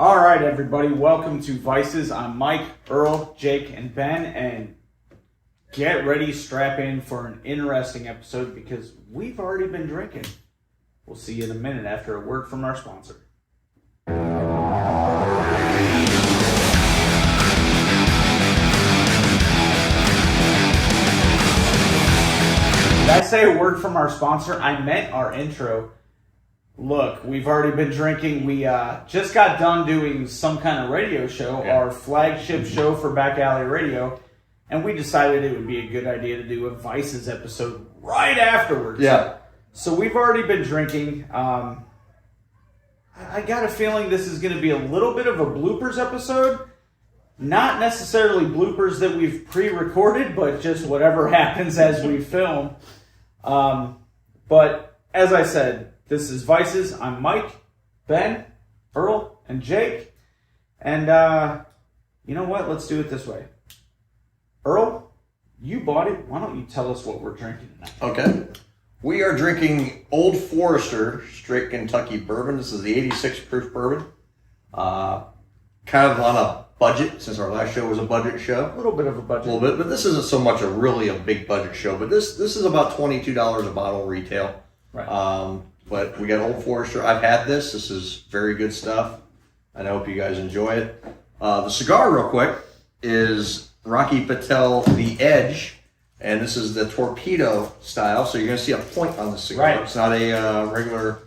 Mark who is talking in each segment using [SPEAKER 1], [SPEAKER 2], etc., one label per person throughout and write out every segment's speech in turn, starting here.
[SPEAKER 1] All right, everybody, welcome to Vices. I'm Mike, Earl, Jake, and Ben, and get ready, strap in for an interesting episode because we've already been drinking. We'll see you in a minute after a word from our sponsor. Did I say a word from our sponsor? I meant our intro. Look, we've already been drinking. We just got done doing some kind of radio show, our flagship show for Back Alley Radio, and we decided it would be a good idea to do a Vices episode right afterwards.
[SPEAKER 2] Yeah.
[SPEAKER 1] So we've already been drinking. I got a feeling this is going to be a little bit of a bloopers episode. Not necessarily bloopers that we've pre-recorded, but just whatever happens as we film. But as I said, this is Vices. I'm Mike, Ben, Earl, and Jake. And you know what? Let's do it this way. Earl, you bought it. Why don't you tell us what we're drinking tonight?
[SPEAKER 2] Okay. We are drinking Old Forester Straight Kentucky Bourbon. This is the 86 proof bourbon. Kind of on a budget, since our last show was a budget show.
[SPEAKER 1] A little bit of a budget.
[SPEAKER 2] A little bit, but this isn't so much a big budget show. But this is about $22 a bottle retail.
[SPEAKER 1] Right.
[SPEAKER 2] But we got Old Forester. I've had this. This is very good stuff. I hope you guys enjoy it. The cigar, real quick, is Rocky Patel The Edge. And this is the torpedo style. So you're going to see a point on the cigar.
[SPEAKER 1] Right.
[SPEAKER 2] It's not a regular,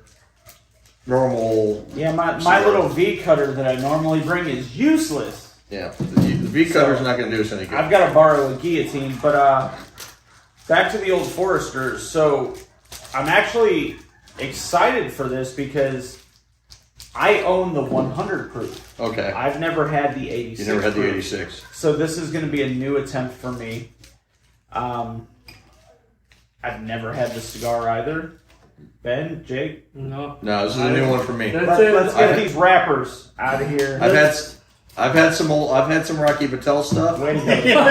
[SPEAKER 2] normal.
[SPEAKER 1] Yeah, my little V cutter that I normally bring is useless.
[SPEAKER 2] Yeah, the V cutter's not going to do us any good.
[SPEAKER 1] I've got to borrow a guillotine. But back to the Old Forester. So I'm actually excited for this because I own the 100 proof.
[SPEAKER 2] Okay.
[SPEAKER 1] I've never had the 86.
[SPEAKER 2] You never had the
[SPEAKER 1] proof.
[SPEAKER 2] 86.
[SPEAKER 1] So this is going to be a new attempt for me. I've never had the cigar either. Ben, Jake?
[SPEAKER 3] No.
[SPEAKER 2] No, this is a new one for me.
[SPEAKER 1] Let's get these wrappers out of here.
[SPEAKER 2] I've had some Rocky Patel stuff.
[SPEAKER 1] Way to go.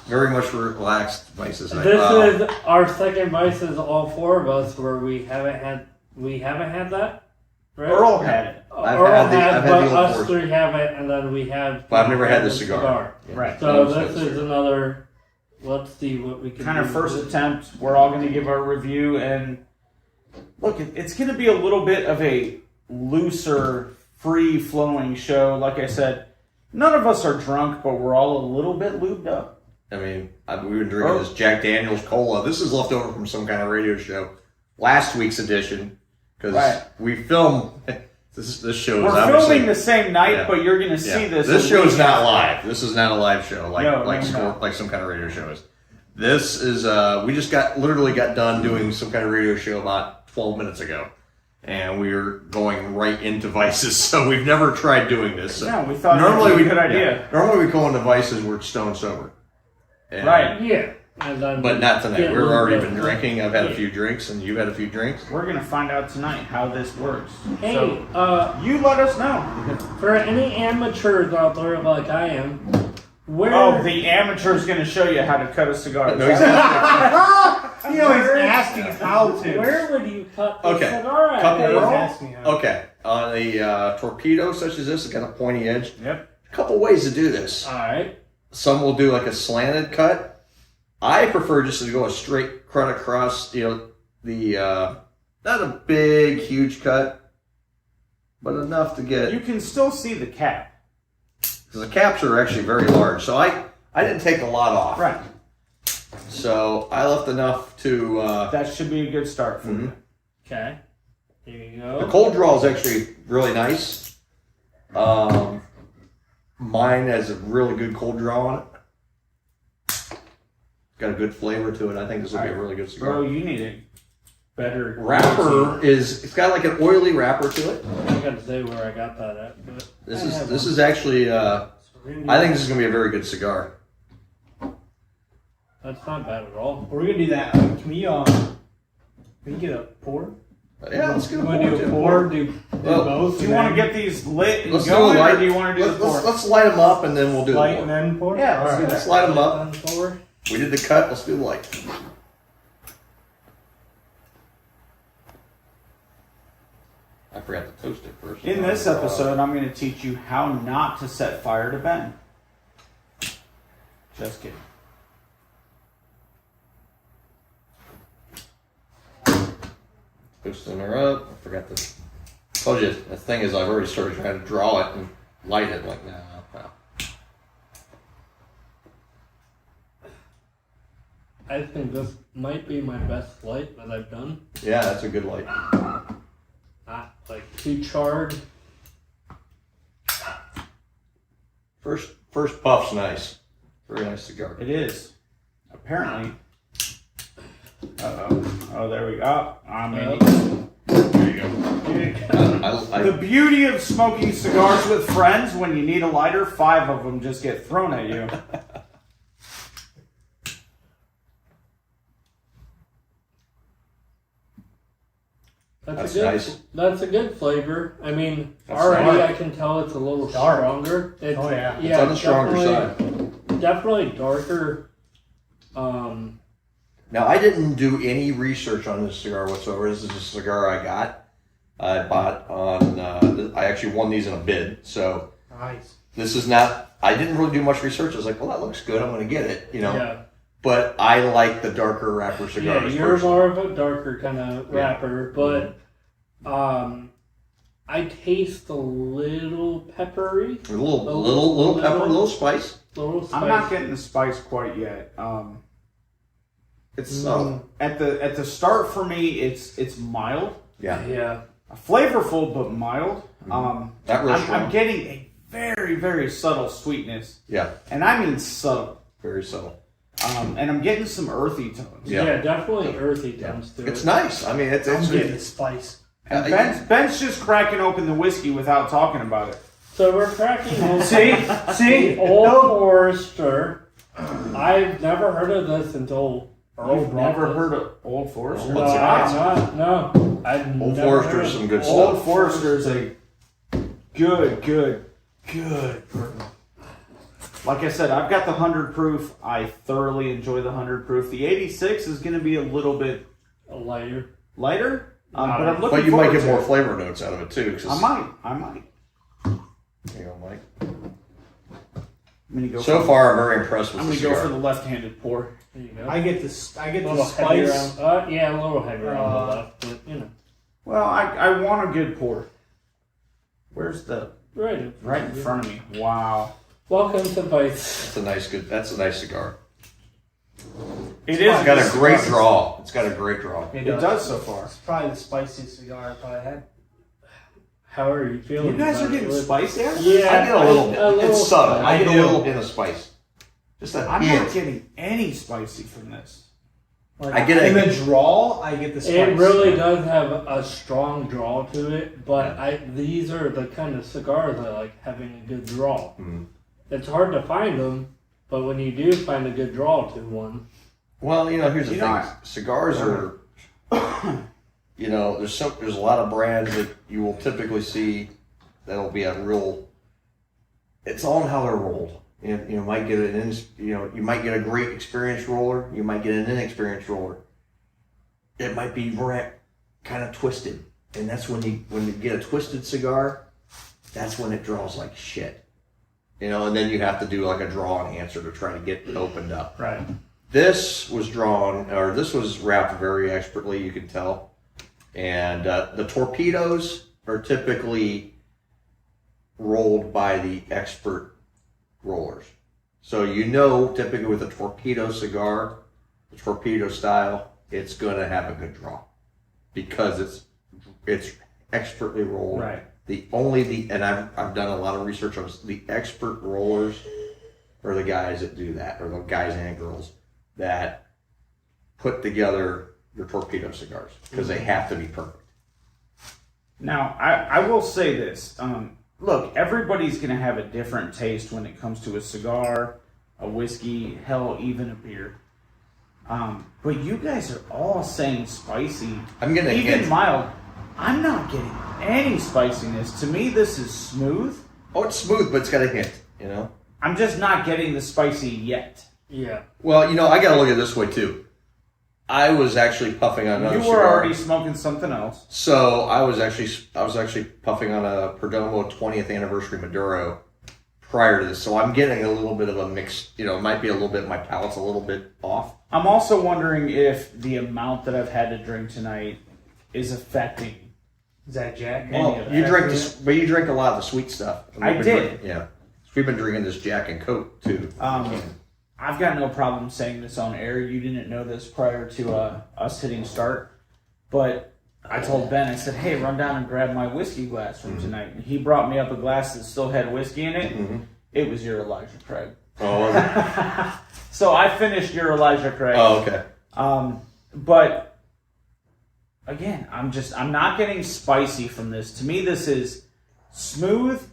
[SPEAKER 2] Very much relaxed Vices.
[SPEAKER 3] This is our second Vices, all four of us, where we haven't had that. Right?
[SPEAKER 1] Earl had it.
[SPEAKER 3] I've had
[SPEAKER 2] the
[SPEAKER 3] but
[SPEAKER 2] Old
[SPEAKER 3] us
[SPEAKER 2] Forester.
[SPEAKER 3] three haven't, and then we have.
[SPEAKER 2] But I've never had the cigar.
[SPEAKER 1] Right.
[SPEAKER 3] So this is another. Let's see what we can
[SPEAKER 1] Kind
[SPEAKER 3] do.
[SPEAKER 1] of first attempt. We're all going to give our review, and look, it's going to be a little bit of a looser, free-flowing show. Like I said, none of us are drunk, but we're all a little bit lubed up.
[SPEAKER 2] I mean, we've been drinking this Jack Daniel's Cola. This is left over from some kind of radio show. Last week's edition. Because we film... This show
[SPEAKER 1] We're
[SPEAKER 2] is obviously...
[SPEAKER 1] filming the same night, but you're going to see this.
[SPEAKER 2] This show is not live. This is not a live show like some kind of radio show is. This is... we just literally got done doing some kind of radio show about 12 minutes ago. And we are going right into Vices, so we've never tried doing this. So
[SPEAKER 1] no, we thought it was a good idea.
[SPEAKER 2] Yeah, normally we go into Vices, we're stone sober. And,
[SPEAKER 1] right.
[SPEAKER 3] Yeah.
[SPEAKER 2] But not tonight. We've already been drinking. I've had a few drinks, and you've had a few drinks.
[SPEAKER 1] We're going to find out tonight how this works.
[SPEAKER 3] Hey,
[SPEAKER 1] so, you let us know.
[SPEAKER 3] For any amateurs out there like I am, where...
[SPEAKER 1] Oh, the amateur's going to show you how to cut a cigar.
[SPEAKER 2] No, he's not.
[SPEAKER 4] He's asking how to.
[SPEAKER 3] Where would you cut the cigar at?
[SPEAKER 2] Okay. On a torpedo such as this, it's got a pointy edge.
[SPEAKER 1] Yep.
[SPEAKER 2] A couple ways to do this.
[SPEAKER 3] All right.
[SPEAKER 2] Some will do like a slanted cut. I prefer just to go a straight cut across, not a big, huge cut, but enough to get...
[SPEAKER 1] You can still see the cap.
[SPEAKER 2] Because the caps are actually very large, so I didn't take a lot off.
[SPEAKER 1] Right.
[SPEAKER 2] So I left enough to...
[SPEAKER 1] that should be a good start for you.
[SPEAKER 3] Okay. Here you go.
[SPEAKER 2] The cold draw is actually really nice. Mine has a really good cold draw on it. Got a good flavor to it. I think this will be a really good cigar.
[SPEAKER 1] Bro, you need a better...
[SPEAKER 2] Wrapper it's got like an oily wrapper to it.
[SPEAKER 3] I got to say where I got that at. But
[SPEAKER 2] This is actually, I think this is going to be a very good cigar.
[SPEAKER 3] That's not bad at all.
[SPEAKER 4] We're gonna do that. Can we get a pour?
[SPEAKER 2] Yeah, let's get a
[SPEAKER 4] You
[SPEAKER 2] pour.
[SPEAKER 4] want to do a pour? Do both?
[SPEAKER 1] Do you want to get these lit and
[SPEAKER 2] Let's
[SPEAKER 1] going,
[SPEAKER 2] do a light.
[SPEAKER 1] or do you want to do the pour?
[SPEAKER 2] Let's light them up and then we'll do
[SPEAKER 4] light
[SPEAKER 2] the
[SPEAKER 4] and
[SPEAKER 2] pour.
[SPEAKER 4] then pour?
[SPEAKER 1] Yeah, let's
[SPEAKER 4] All
[SPEAKER 1] do
[SPEAKER 4] right.
[SPEAKER 2] Let's light them up.
[SPEAKER 3] Forward.
[SPEAKER 2] We did the cut. Let's do the light. I forgot to toast it first.
[SPEAKER 1] In this episode, I'm going to teach you how not to set fire to Ben. Just kidding.
[SPEAKER 2] Toasting her up. I forgot to. Told you, the thing is, I've already started trying to draw it and light it. Like, nah.
[SPEAKER 3] I think this might be my best light that I've done.
[SPEAKER 2] Yeah, that's a good light.
[SPEAKER 3] Not like too charred.
[SPEAKER 2] First puff's nice. Very nice cigar.
[SPEAKER 1] It is. Apparently. Oh, there we go. There you go. The beauty of smoking cigars with friends, when you need a lighter, 5 of them just get thrown at you.
[SPEAKER 2] That's nice.
[SPEAKER 3] That's a good flavor. I mean,
[SPEAKER 2] That's
[SPEAKER 3] already
[SPEAKER 2] dark.
[SPEAKER 3] I can tell it's a little
[SPEAKER 4] dark.
[SPEAKER 3] stronger. It's,
[SPEAKER 4] Oh, yeah.
[SPEAKER 2] It's on the stronger side.
[SPEAKER 3] Definitely darker.
[SPEAKER 2] Now, I didn't do any research on this cigar whatsoever. This is a cigar I got. I bought on, I actually won these in a bid. So
[SPEAKER 4] Nice.
[SPEAKER 2] this is not, I didn't really do much research. I was like, well, that looks good. I'm going to get it, you know.
[SPEAKER 3] Yeah.
[SPEAKER 2] But I like the darker wrapper cigars.
[SPEAKER 3] Yeah, you're
[SPEAKER 2] personally.
[SPEAKER 3] more of a darker kind of wrapper, but I taste a little peppery.
[SPEAKER 2] A little pepper, a little spice.
[SPEAKER 3] Little spice.
[SPEAKER 1] I'm not getting the spice quite yet. It's at the start for me. It's mild.
[SPEAKER 2] Yeah.
[SPEAKER 3] Yeah.
[SPEAKER 1] Flavorful but mild.
[SPEAKER 2] That real strong.
[SPEAKER 1] I'm getting a very, very subtle sweetness.
[SPEAKER 2] Yeah.
[SPEAKER 1] And I mean subtle.
[SPEAKER 2] Very subtle.
[SPEAKER 1] And I'm getting some earthy tones.
[SPEAKER 3] Yeah, definitely earthy tones to it.
[SPEAKER 2] It's nice. I mean, it's
[SPEAKER 4] I'm getting the spice.
[SPEAKER 1] And Ben's just cracking open the whiskey without talking about it.
[SPEAKER 3] So we're cracking open
[SPEAKER 4] See?
[SPEAKER 3] Old Forester. I've never heard of this until Earl
[SPEAKER 1] You've
[SPEAKER 3] brought
[SPEAKER 1] never
[SPEAKER 3] this.
[SPEAKER 1] heard of Old Forester?
[SPEAKER 3] No,
[SPEAKER 2] What's it?
[SPEAKER 3] I've not. No, I've
[SPEAKER 2] Old
[SPEAKER 3] never
[SPEAKER 2] Forester
[SPEAKER 3] heard
[SPEAKER 2] is
[SPEAKER 3] of
[SPEAKER 2] some good
[SPEAKER 3] it.
[SPEAKER 1] Old
[SPEAKER 2] stuff.
[SPEAKER 1] Forester is a good bourbon. Like I said, I've got the 100 proof. I thoroughly enjoy the 100 proof. The 86 is going to be a little bit
[SPEAKER 3] A lighter.
[SPEAKER 1] lighter, but I'm looking
[SPEAKER 2] But you
[SPEAKER 1] forward
[SPEAKER 2] might get
[SPEAKER 1] to
[SPEAKER 2] more
[SPEAKER 1] it.
[SPEAKER 2] flavor notes out of it too.
[SPEAKER 1] I might.
[SPEAKER 2] There you go, Mike.
[SPEAKER 1] I'm gonna go.
[SPEAKER 2] So far, I'm very impressed with
[SPEAKER 1] I'm
[SPEAKER 2] the
[SPEAKER 1] gonna go
[SPEAKER 2] cigar.
[SPEAKER 1] for the left-handed pour.
[SPEAKER 3] There you go.
[SPEAKER 4] I get the
[SPEAKER 3] a little heavy
[SPEAKER 4] spice.
[SPEAKER 3] around. Yeah, a little heavy around the left, but you know,
[SPEAKER 1] Well, I want a good pour. Where's the
[SPEAKER 3] right
[SPEAKER 1] in front of me? Wow.
[SPEAKER 3] Welcome to Vice.
[SPEAKER 2] That's a nice cigar.
[SPEAKER 1] It is.
[SPEAKER 2] It's got a great draw. It's got a great draw.
[SPEAKER 1] It does so far.
[SPEAKER 4] It's probably the spiciest cigar I've probably had.
[SPEAKER 3] How are you feeling?
[SPEAKER 1] You guys are
[SPEAKER 3] about
[SPEAKER 1] getting
[SPEAKER 3] it?
[SPEAKER 1] spicy out of
[SPEAKER 3] Yeah,
[SPEAKER 1] this?
[SPEAKER 2] I get a little bit. It's subtle. I get a
[SPEAKER 1] do.
[SPEAKER 2] little hint of spice. Just a
[SPEAKER 1] I'm
[SPEAKER 2] hint.
[SPEAKER 1] not getting any spicy from this.
[SPEAKER 4] Like,
[SPEAKER 2] I get
[SPEAKER 4] in
[SPEAKER 2] a-
[SPEAKER 4] the draw, I get the spice.
[SPEAKER 3] It really does have a strong draw to it, but these are the kind of cigars I like having a good draw.
[SPEAKER 2] Mhm.
[SPEAKER 3] It's hard to find them, but when you do find a good draw to one,
[SPEAKER 2] Well, here's the
[SPEAKER 1] You
[SPEAKER 2] thing.
[SPEAKER 1] know,
[SPEAKER 2] Cigars are, there's a lot of brands that you will typically see that'll be a real. It's all in how they're rolled. You might get you might get a great experienced roller. You might get an inexperienced roller. It might be kind of twisted, and that's when you get a twisted cigar. That's when it draws like shit. And then you have to do like a draw and answer to try to get it opened up.
[SPEAKER 1] Right.
[SPEAKER 2] This was wrapped very expertly, you can tell. And the torpedoes are typically rolled by the expert rollers. So typically with a torpedo cigar, the torpedo style, it's going to have a good draw. Because it's expertly rolled.
[SPEAKER 1] Right.
[SPEAKER 2] And I've done a lot of research on this, the expert rollers are the guys that do that, or the guys and girls that put together your torpedo cigars, because they have to be perfect.
[SPEAKER 1] Now, I will say this. Look, everybody's going to have a different taste when it comes to a cigar, a whiskey, hell, even a beer. But you guys are all saying spicy.
[SPEAKER 2] I'm getting a
[SPEAKER 1] even
[SPEAKER 2] hint.
[SPEAKER 1] mild. I'm not getting any spiciness. To me, this is smooth.
[SPEAKER 2] Oh, it's smooth, but it's got a hint,
[SPEAKER 1] I'm just not getting the spicy yet.
[SPEAKER 3] yeah.
[SPEAKER 2] Well, I got to look at it this way too. I was actually puffing on another
[SPEAKER 1] You were
[SPEAKER 2] cigar.
[SPEAKER 1] already smoking something else.
[SPEAKER 2] So I was actually puffing on a Perdomo 20th anniversary Maduro prior to this. So I'm getting a little bit of a mix. You know, it might be a little bit. My palate's a little bit off.
[SPEAKER 1] I'm also wondering if the amount that I've had to drink tonight is affecting.
[SPEAKER 4] Is that Jack?
[SPEAKER 2] Well, you drink a lot of the sweet stuff.
[SPEAKER 1] I did.
[SPEAKER 2] Yeah, we've been drinking this Jack and Coke too.
[SPEAKER 1] I've got no problem saying this on air. You didn't know this prior to us hitting start, but I told Ben, I said, hey, run down and grab my whiskey glass from tonight. And he brought me up a glass that still had whiskey in it. Mm-hmm. It was your Elijah Craig.
[SPEAKER 2] Oh, was it?
[SPEAKER 1] So I finished your Elijah Craig.
[SPEAKER 2] Oh, okay.
[SPEAKER 1] But again, I'm not getting spicy from this. To me, this is smooth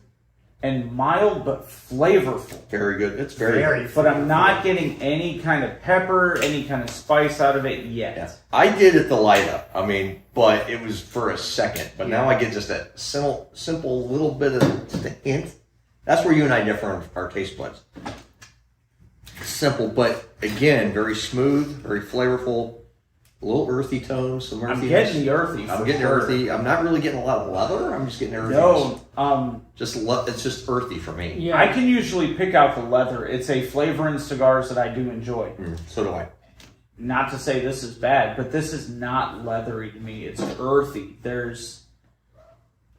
[SPEAKER 1] and mild but flavorful.
[SPEAKER 2] Very good. It's very
[SPEAKER 1] But I'm not getting any kind of pepper, any kind of spice out of it yet.
[SPEAKER 2] Yeah. I did it the light up. I mean, but it was for a second. But now I get just a simple little bit of just a hint. That's where you and I differ on our taste buds. Simple, but again, very smooth, very flavorful. A little earthy tones, some earthiness.
[SPEAKER 1] I'm getting the earthy.
[SPEAKER 2] I'm getting earthy. I'm not really getting a lot of leather. I'm just getting earthy.
[SPEAKER 1] No,
[SPEAKER 2] it's just earthy for me.
[SPEAKER 1] Yeah, I can usually pick out the leather. It's a flavor in cigars that I do enjoy.
[SPEAKER 2] So do I.
[SPEAKER 1] Not to say this is bad, but this is not leathery to me. It's earthy.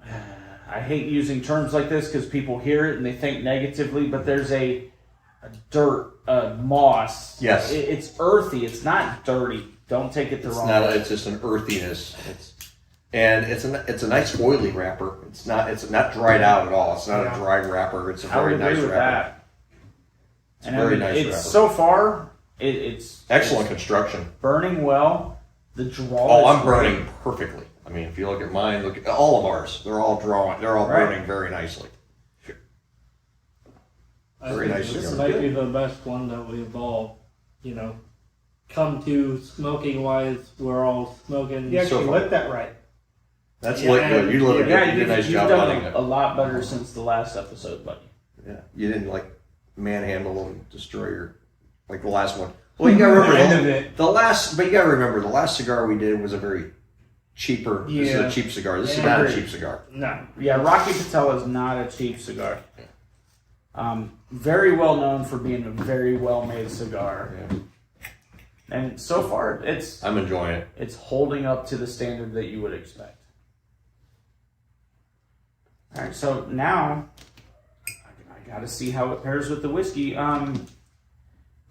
[SPEAKER 1] I hate using terms like this because people hear it and they think negatively, but there's a dirt, moss.
[SPEAKER 2] Yes.
[SPEAKER 1] It's earthy. It's not dirty. Don't take it the wrong way.
[SPEAKER 2] It's just an earthiness. It's a nice oily wrapper. It's not dried out at all. It's not a dried wrapper. It's a very nice wrapper.
[SPEAKER 1] That.
[SPEAKER 2] It's a very nice wrapper.
[SPEAKER 1] So far, it's
[SPEAKER 2] excellent construction.
[SPEAKER 1] Burning well. The draw.
[SPEAKER 2] Oh, I'm burning perfectly. I mean, if you look at mine, look at all of ours. They're all drawing. They're all burning very nicely.
[SPEAKER 3] Very nice. This might be the best one that we've all, come to smoking wise. We're all smoking.
[SPEAKER 4] You actually lit that right.
[SPEAKER 2] That's lit good. You did a nice job
[SPEAKER 1] done
[SPEAKER 2] it.
[SPEAKER 1] A lot better since the last episode, buddy.
[SPEAKER 2] Yeah, you didn't manhandle and destroy your the last one. Well, you gotta remember the last cigar we did was a very cheaper. This is a cheap cigar. This is not a cheap cigar.
[SPEAKER 1] No. Yeah, Rocky Patel is not a cheap cigar. Very well known for being a very well made cigar.
[SPEAKER 2] Yeah.
[SPEAKER 1] And so far,
[SPEAKER 2] I'm enjoying it.
[SPEAKER 1] It's holding up to the standard that you would expect. All right, so now I got to see how it pairs with the whiskey.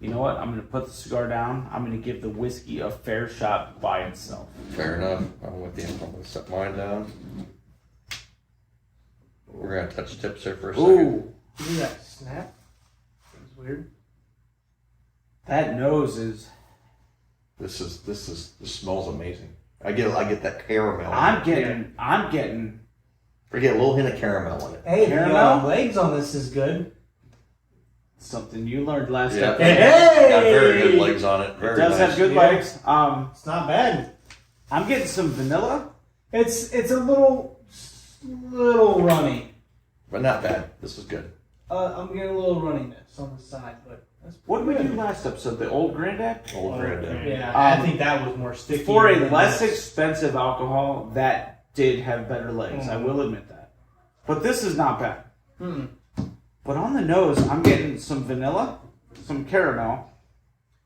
[SPEAKER 1] You know what? I'm going to put the cigar down. I'm going to give the whiskey a fair shot by itself.
[SPEAKER 2] Fair enough. I'm with you. I'm going to set mine down. We're going to touch tips here for a second.
[SPEAKER 1] Ooh.
[SPEAKER 4] Look at that snap. That's weird.
[SPEAKER 1] That nose is.
[SPEAKER 2] This smells amazing. I get that caramel.
[SPEAKER 1] I'm getting.
[SPEAKER 2] I get a little hint of caramel in it.
[SPEAKER 4] Hey,
[SPEAKER 1] caramel?
[SPEAKER 4] the legs on this is good.
[SPEAKER 1] Something you learned last episode.
[SPEAKER 4] Hey!
[SPEAKER 2] Got very good legs on it. Very
[SPEAKER 1] It does
[SPEAKER 2] nice.
[SPEAKER 1] have good legs.
[SPEAKER 4] It's not bad.
[SPEAKER 1] I'm getting some vanilla.
[SPEAKER 4] It's a little runny.
[SPEAKER 2] But not bad. This is good.
[SPEAKER 4] I'm getting a little runniness on the side, but that's
[SPEAKER 1] What did we
[SPEAKER 4] good.
[SPEAKER 1] do last episode? The old granddad?
[SPEAKER 2] Old Granddad.
[SPEAKER 4] Yeah, I think that was more sticky.
[SPEAKER 1] For a
[SPEAKER 4] than
[SPEAKER 1] less
[SPEAKER 4] this.
[SPEAKER 1] expensive alcohol, that did have better legs. I will admit that. But this is not bad.
[SPEAKER 4] Mm.
[SPEAKER 1] But on the nose, I'm getting some vanilla, some caramel,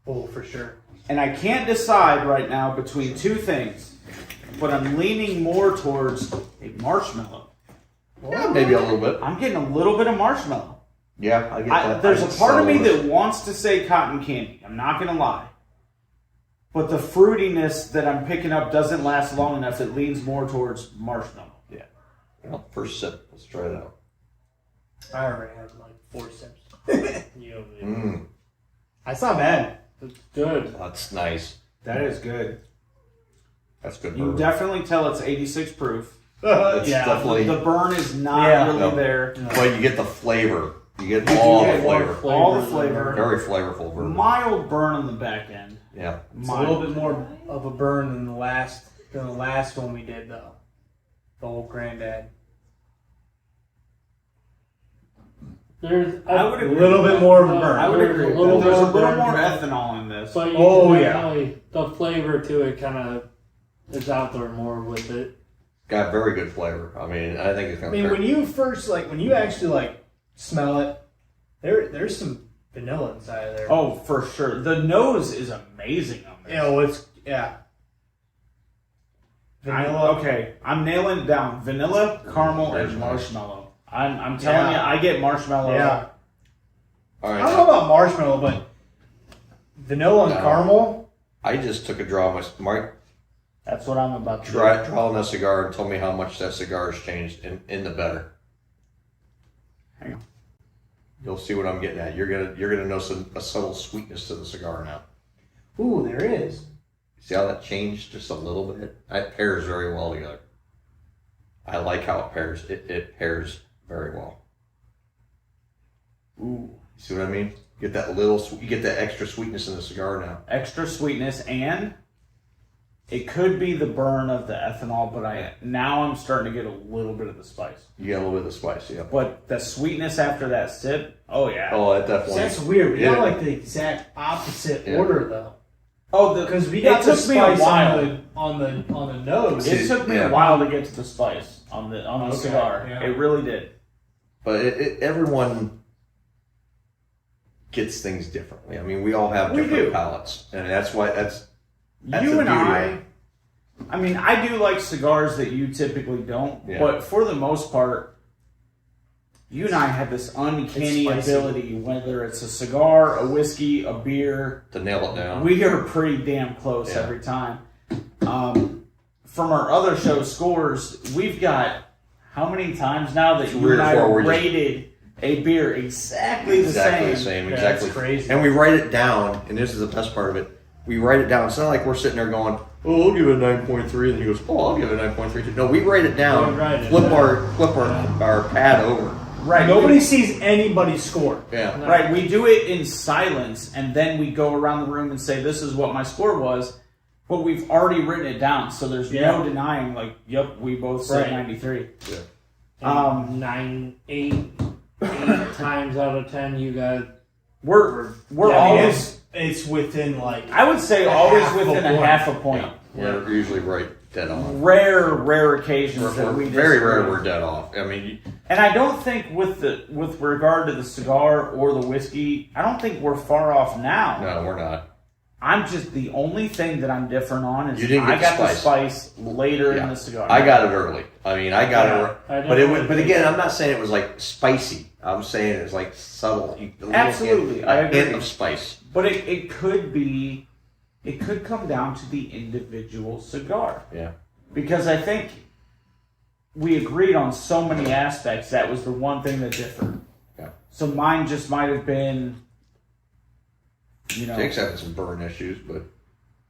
[SPEAKER 4] Oh, for sure.
[SPEAKER 1] and I can't decide right now between two things. But I'm leaning more towards a marshmallow.
[SPEAKER 2] Yeah, maybe a little bit.
[SPEAKER 1] I'm getting a little bit of marshmallow.
[SPEAKER 2] Yeah, I get that.
[SPEAKER 1] There's
[SPEAKER 2] I
[SPEAKER 1] a
[SPEAKER 2] get
[SPEAKER 1] part of me
[SPEAKER 2] subtle.
[SPEAKER 1] that wants to say cotton candy. I'm not going to lie. But the fruitiness that I'm picking up doesn't last long enough. It leans more towards marshmallow.
[SPEAKER 2] Yeah. Well, first sip. Let's try it out.
[SPEAKER 4] I already had 4 sips.
[SPEAKER 3] That's not bad. It's good.
[SPEAKER 2] That's nice.
[SPEAKER 1] That is good.
[SPEAKER 2] That's good.
[SPEAKER 1] You
[SPEAKER 2] bourbon.
[SPEAKER 1] definitely tell it's 86 proof.
[SPEAKER 2] It's definitely.
[SPEAKER 1] The burn is not really there.
[SPEAKER 2] But you get the flavor. You get all the flavor.
[SPEAKER 1] All the flavor.
[SPEAKER 2] Very flavorful bourbon.
[SPEAKER 1] Mild burn on the back end.
[SPEAKER 2] Yeah.
[SPEAKER 4] It's a little bit more of a burn than the last one we did, though. The old granddad.
[SPEAKER 3] There's
[SPEAKER 1] I would
[SPEAKER 4] A
[SPEAKER 1] agree.
[SPEAKER 4] little bit more of a burn.
[SPEAKER 1] I would agree.
[SPEAKER 3] There's a little
[SPEAKER 1] There's a
[SPEAKER 3] more
[SPEAKER 1] little
[SPEAKER 3] burn.
[SPEAKER 1] more ethanol in this.
[SPEAKER 3] But you
[SPEAKER 4] Oh,
[SPEAKER 3] can
[SPEAKER 4] yeah.
[SPEAKER 3] definitely, the flavor to it kind of is out there more with it.
[SPEAKER 2] Got very good flavor. I mean, I think it's
[SPEAKER 4] I
[SPEAKER 2] gonna.
[SPEAKER 4] mean, when you actually smell it, there's some vanilla inside of there.
[SPEAKER 1] Oh, for sure. The nose is amazing on this.
[SPEAKER 4] Vanilla.
[SPEAKER 1] Okay, I'm nailing it down. Vanilla, caramel, and marshmallow. I'm telling you, I get marshmallow.
[SPEAKER 4] Yeah.
[SPEAKER 2] All right.
[SPEAKER 4] I don't know about marshmallow, but vanilla and caramel.
[SPEAKER 2] I just took a draw of my
[SPEAKER 1] That's what I'm about to
[SPEAKER 2] draw on a cigar and told me how much that cigar has changed in the better.
[SPEAKER 1] Hang on.
[SPEAKER 2] You'll see what I'm getting at. You're gonna know a subtle sweetness to the cigar now.
[SPEAKER 4] Ooh, there is.
[SPEAKER 2] See how that changed just a little bit? That pairs very well together. I like how it pairs. It pairs very well.
[SPEAKER 1] Ooh.
[SPEAKER 2] See what I mean? You get that extra sweetness in the cigar now.
[SPEAKER 1] Extra sweetness, and it could be the burn of the ethanol, but I'm starting to get a little bit of the spice.
[SPEAKER 2] You get a little bit of the spice, yeah.
[SPEAKER 1] But the sweetness after that sip, oh yeah.
[SPEAKER 2] Oh, that definitely.
[SPEAKER 4] That's weird. We got
[SPEAKER 2] Yeah.
[SPEAKER 4] like the exact opposite
[SPEAKER 2] Yeah.
[SPEAKER 4] order though.
[SPEAKER 1] Oh,
[SPEAKER 4] Because we got the
[SPEAKER 1] took me a
[SPEAKER 4] spice
[SPEAKER 1] while.
[SPEAKER 4] on the nose.
[SPEAKER 1] It took me a while to get to the spice on the
[SPEAKER 4] Okay,
[SPEAKER 1] cigar.
[SPEAKER 4] yeah.
[SPEAKER 1] It really did.
[SPEAKER 2] But everyone gets things differently. I mean, we all have
[SPEAKER 1] We
[SPEAKER 2] different
[SPEAKER 1] do.
[SPEAKER 2] palates, and that's That's
[SPEAKER 1] You
[SPEAKER 2] the
[SPEAKER 1] and
[SPEAKER 2] beauty of
[SPEAKER 1] I mean, I do like cigars that you typically don't,
[SPEAKER 2] Yeah.
[SPEAKER 1] but for the most part, you and I have this uncanny
[SPEAKER 4] It's spicy.
[SPEAKER 1] ability, whether it's a cigar, a whiskey, a beer,
[SPEAKER 2] to nail it down.
[SPEAKER 1] we are pretty damn close
[SPEAKER 2] Yeah.
[SPEAKER 1] every time. From our other show scores, we've got how many times now that you
[SPEAKER 2] 3 or
[SPEAKER 1] and I
[SPEAKER 2] 4 we're just-
[SPEAKER 1] rated a beer exactly the same?
[SPEAKER 4] Yeah,
[SPEAKER 2] exactly.
[SPEAKER 4] that's crazy.
[SPEAKER 2] And we write it down, and this is the best part of it. We write it down. It's not like we're sitting there going, "Oh, I'll give it a 9.3," and he goes, "Oh, I'll give it a 9.32." No, we write it down.
[SPEAKER 3] We write it
[SPEAKER 2] flip
[SPEAKER 3] down.
[SPEAKER 2] our pad over.
[SPEAKER 1] Right.
[SPEAKER 4] Nobody sees anybody's score.
[SPEAKER 2] Yeah.
[SPEAKER 3] No.
[SPEAKER 1] Right, we do it in silence, and then we go around the room and say, "This is what my score was," but we've already written it down, so there's no denying. Like, yep, we both said
[SPEAKER 4] Right.
[SPEAKER 1] 93.
[SPEAKER 2] Yeah.
[SPEAKER 3] 8 times out of 10, you guys.
[SPEAKER 1] We're
[SPEAKER 4] Yeah, I mean,
[SPEAKER 1] always.
[SPEAKER 4] it's within like
[SPEAKER 1] I would say
[SPEAKER 4] a
[SPEAKER 1] always
[SPEAKER 4] half a
[SPEAKER 1] within a
[SPEAKER 4] point.
[SPEAKER 1] half a point.
[SPEAKER 2] We're usually right dead on.
[SPEAKER 1] Rare occasions that we
[SPEAKER 2] Very
[SPEAKER 1] disagree.
[SPEAKER 2] rare we're dead off. I mean,
[SPEAKER 1] And I don't think with regard to the cigar or the whiskey, I don't think we're far off now.
[SPEAKER 2] no, we're not.
[SPEAKER 1] I'm just the only thing that I'm different on is
[SPEAKER 2] You didn't
[SPEAKER 1] I
[SPEAKER 2] get
[SPEAKER 1] got
[SPEAKER 2] the
[SPEAKER 1] the spice later in the cigar.
[SPEAKER 2] I got it early. I mean, I got
[SPEAKER 3] Yeah,
[SPEAKER 2] it,
[SPEAKER 3] I
[SPEAKER 2] but
[SPEAKER 3] definitely
[SPEAKER 2] again, I'm not saying it was like spicy. I'm saying it was like subtle. A little
[SPEAKER 1] Absolutely, I
[SPEAKER 2] hint
[SPEAKER 1] agree.
[SPEAKER 2] of spice.
[SPEAKER 1] But it could be, it could come down to the individual cigar.
[SPEAKER 2] Yeah.
[SPEAKER 1] Because I think we agreed on so many aspects, that was the one thing that differed.
[SPEAKER 2] Yeah.
[SPEAKER 1] So mine just might have been,
[SPEAKER 2] Jake's having some burn issues, but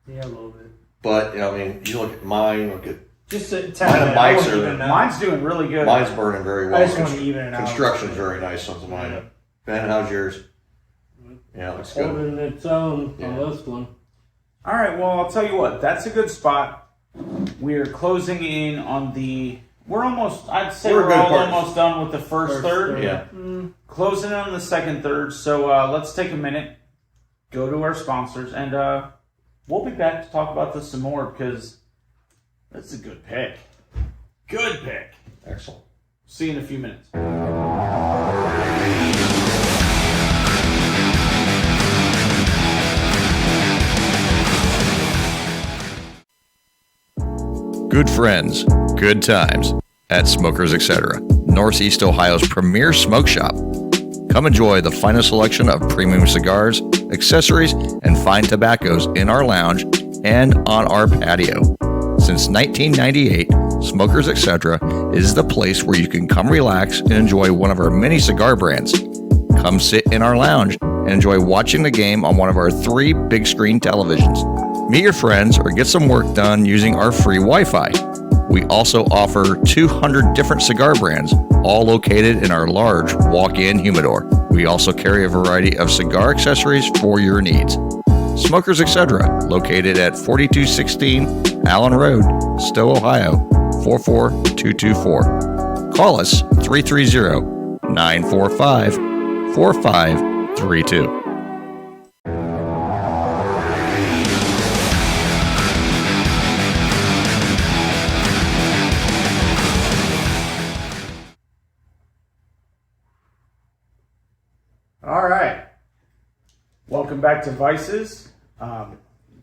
[SPEAKER 4] a little bit.
[SPEAKER 2] I mean, you look at mine. Look at
[SPEAKER 4] Just to
[SPEAKER 2] Mine
[SPEAKER 4] tell
[SPEAKER 2] and
[SPEAKER 4] you,
[SPEAKER 2] Mike's
[SPEAKER 4] I
[SPEAKER 2] are-
[SPEAKER 4] even know.
[SPEAKER 1] mine's doing really good.
[SPEAKER 2] mine's burning very well.
[SPEAKER 4] I just want to even it out.
[SPEAKER 2] Construction's very nice on mine.
[SPEAKER 4] Yeah.
[SPEAKER 2] Ben, how's yours? Yeah, it looks good.
[SPEAKER 3] Holding its own
[SPEAKER 2] Yeah.
[SPEAKER 3] on this one.
[SPEAKER 1] All right, well, I'll tell you what, that's a good spot. We're closing in on we're almost, I'd say
[SPEAKER 2] We're a
[SPEAKER 1] we're
[SPEAKER 2] good
[SPEAKER 1] all
[SPEAKER 2] part.
[SPEAKER 1] almost done with the first third.
[SPEAKER 2] Yeah.
[SPEAKER 1] Closing in on the second third. So let's take a minute, go to our sponsors, and we'll be back to talk about this some more because that's a good pick. Good pick.
[SPEAKER 2] Excellent.
[SPEAKER 1] See you in a few minutes.
[SPEAKER 5] Good friends, good times at Smokers Etc., Northeast Ohio's premier smoke shop. Come enjoy the finest selection of premium cigars, accessories, and fine tobaccos in our lounge and on our patio. Since 1998, Smokers Etc. is the place where you can come relax and enjoy one of our many cigar brands. Come sit in our lounge and enjoy watching the game on one of our 3 big screen televisions. Meet your friends or get some work done using our free Wi-Fi. We also offer 200 different cigar brands, all located in our large walk-in humidor. We also carry a variety of cigar accessories for your needs. Smokers Etc., located at 4216 Allen Road, Stowe, Ohio, 44224. Call us 330-945-5555 4532.
[SPEAKER 1] All right. Welcome back to Vices. In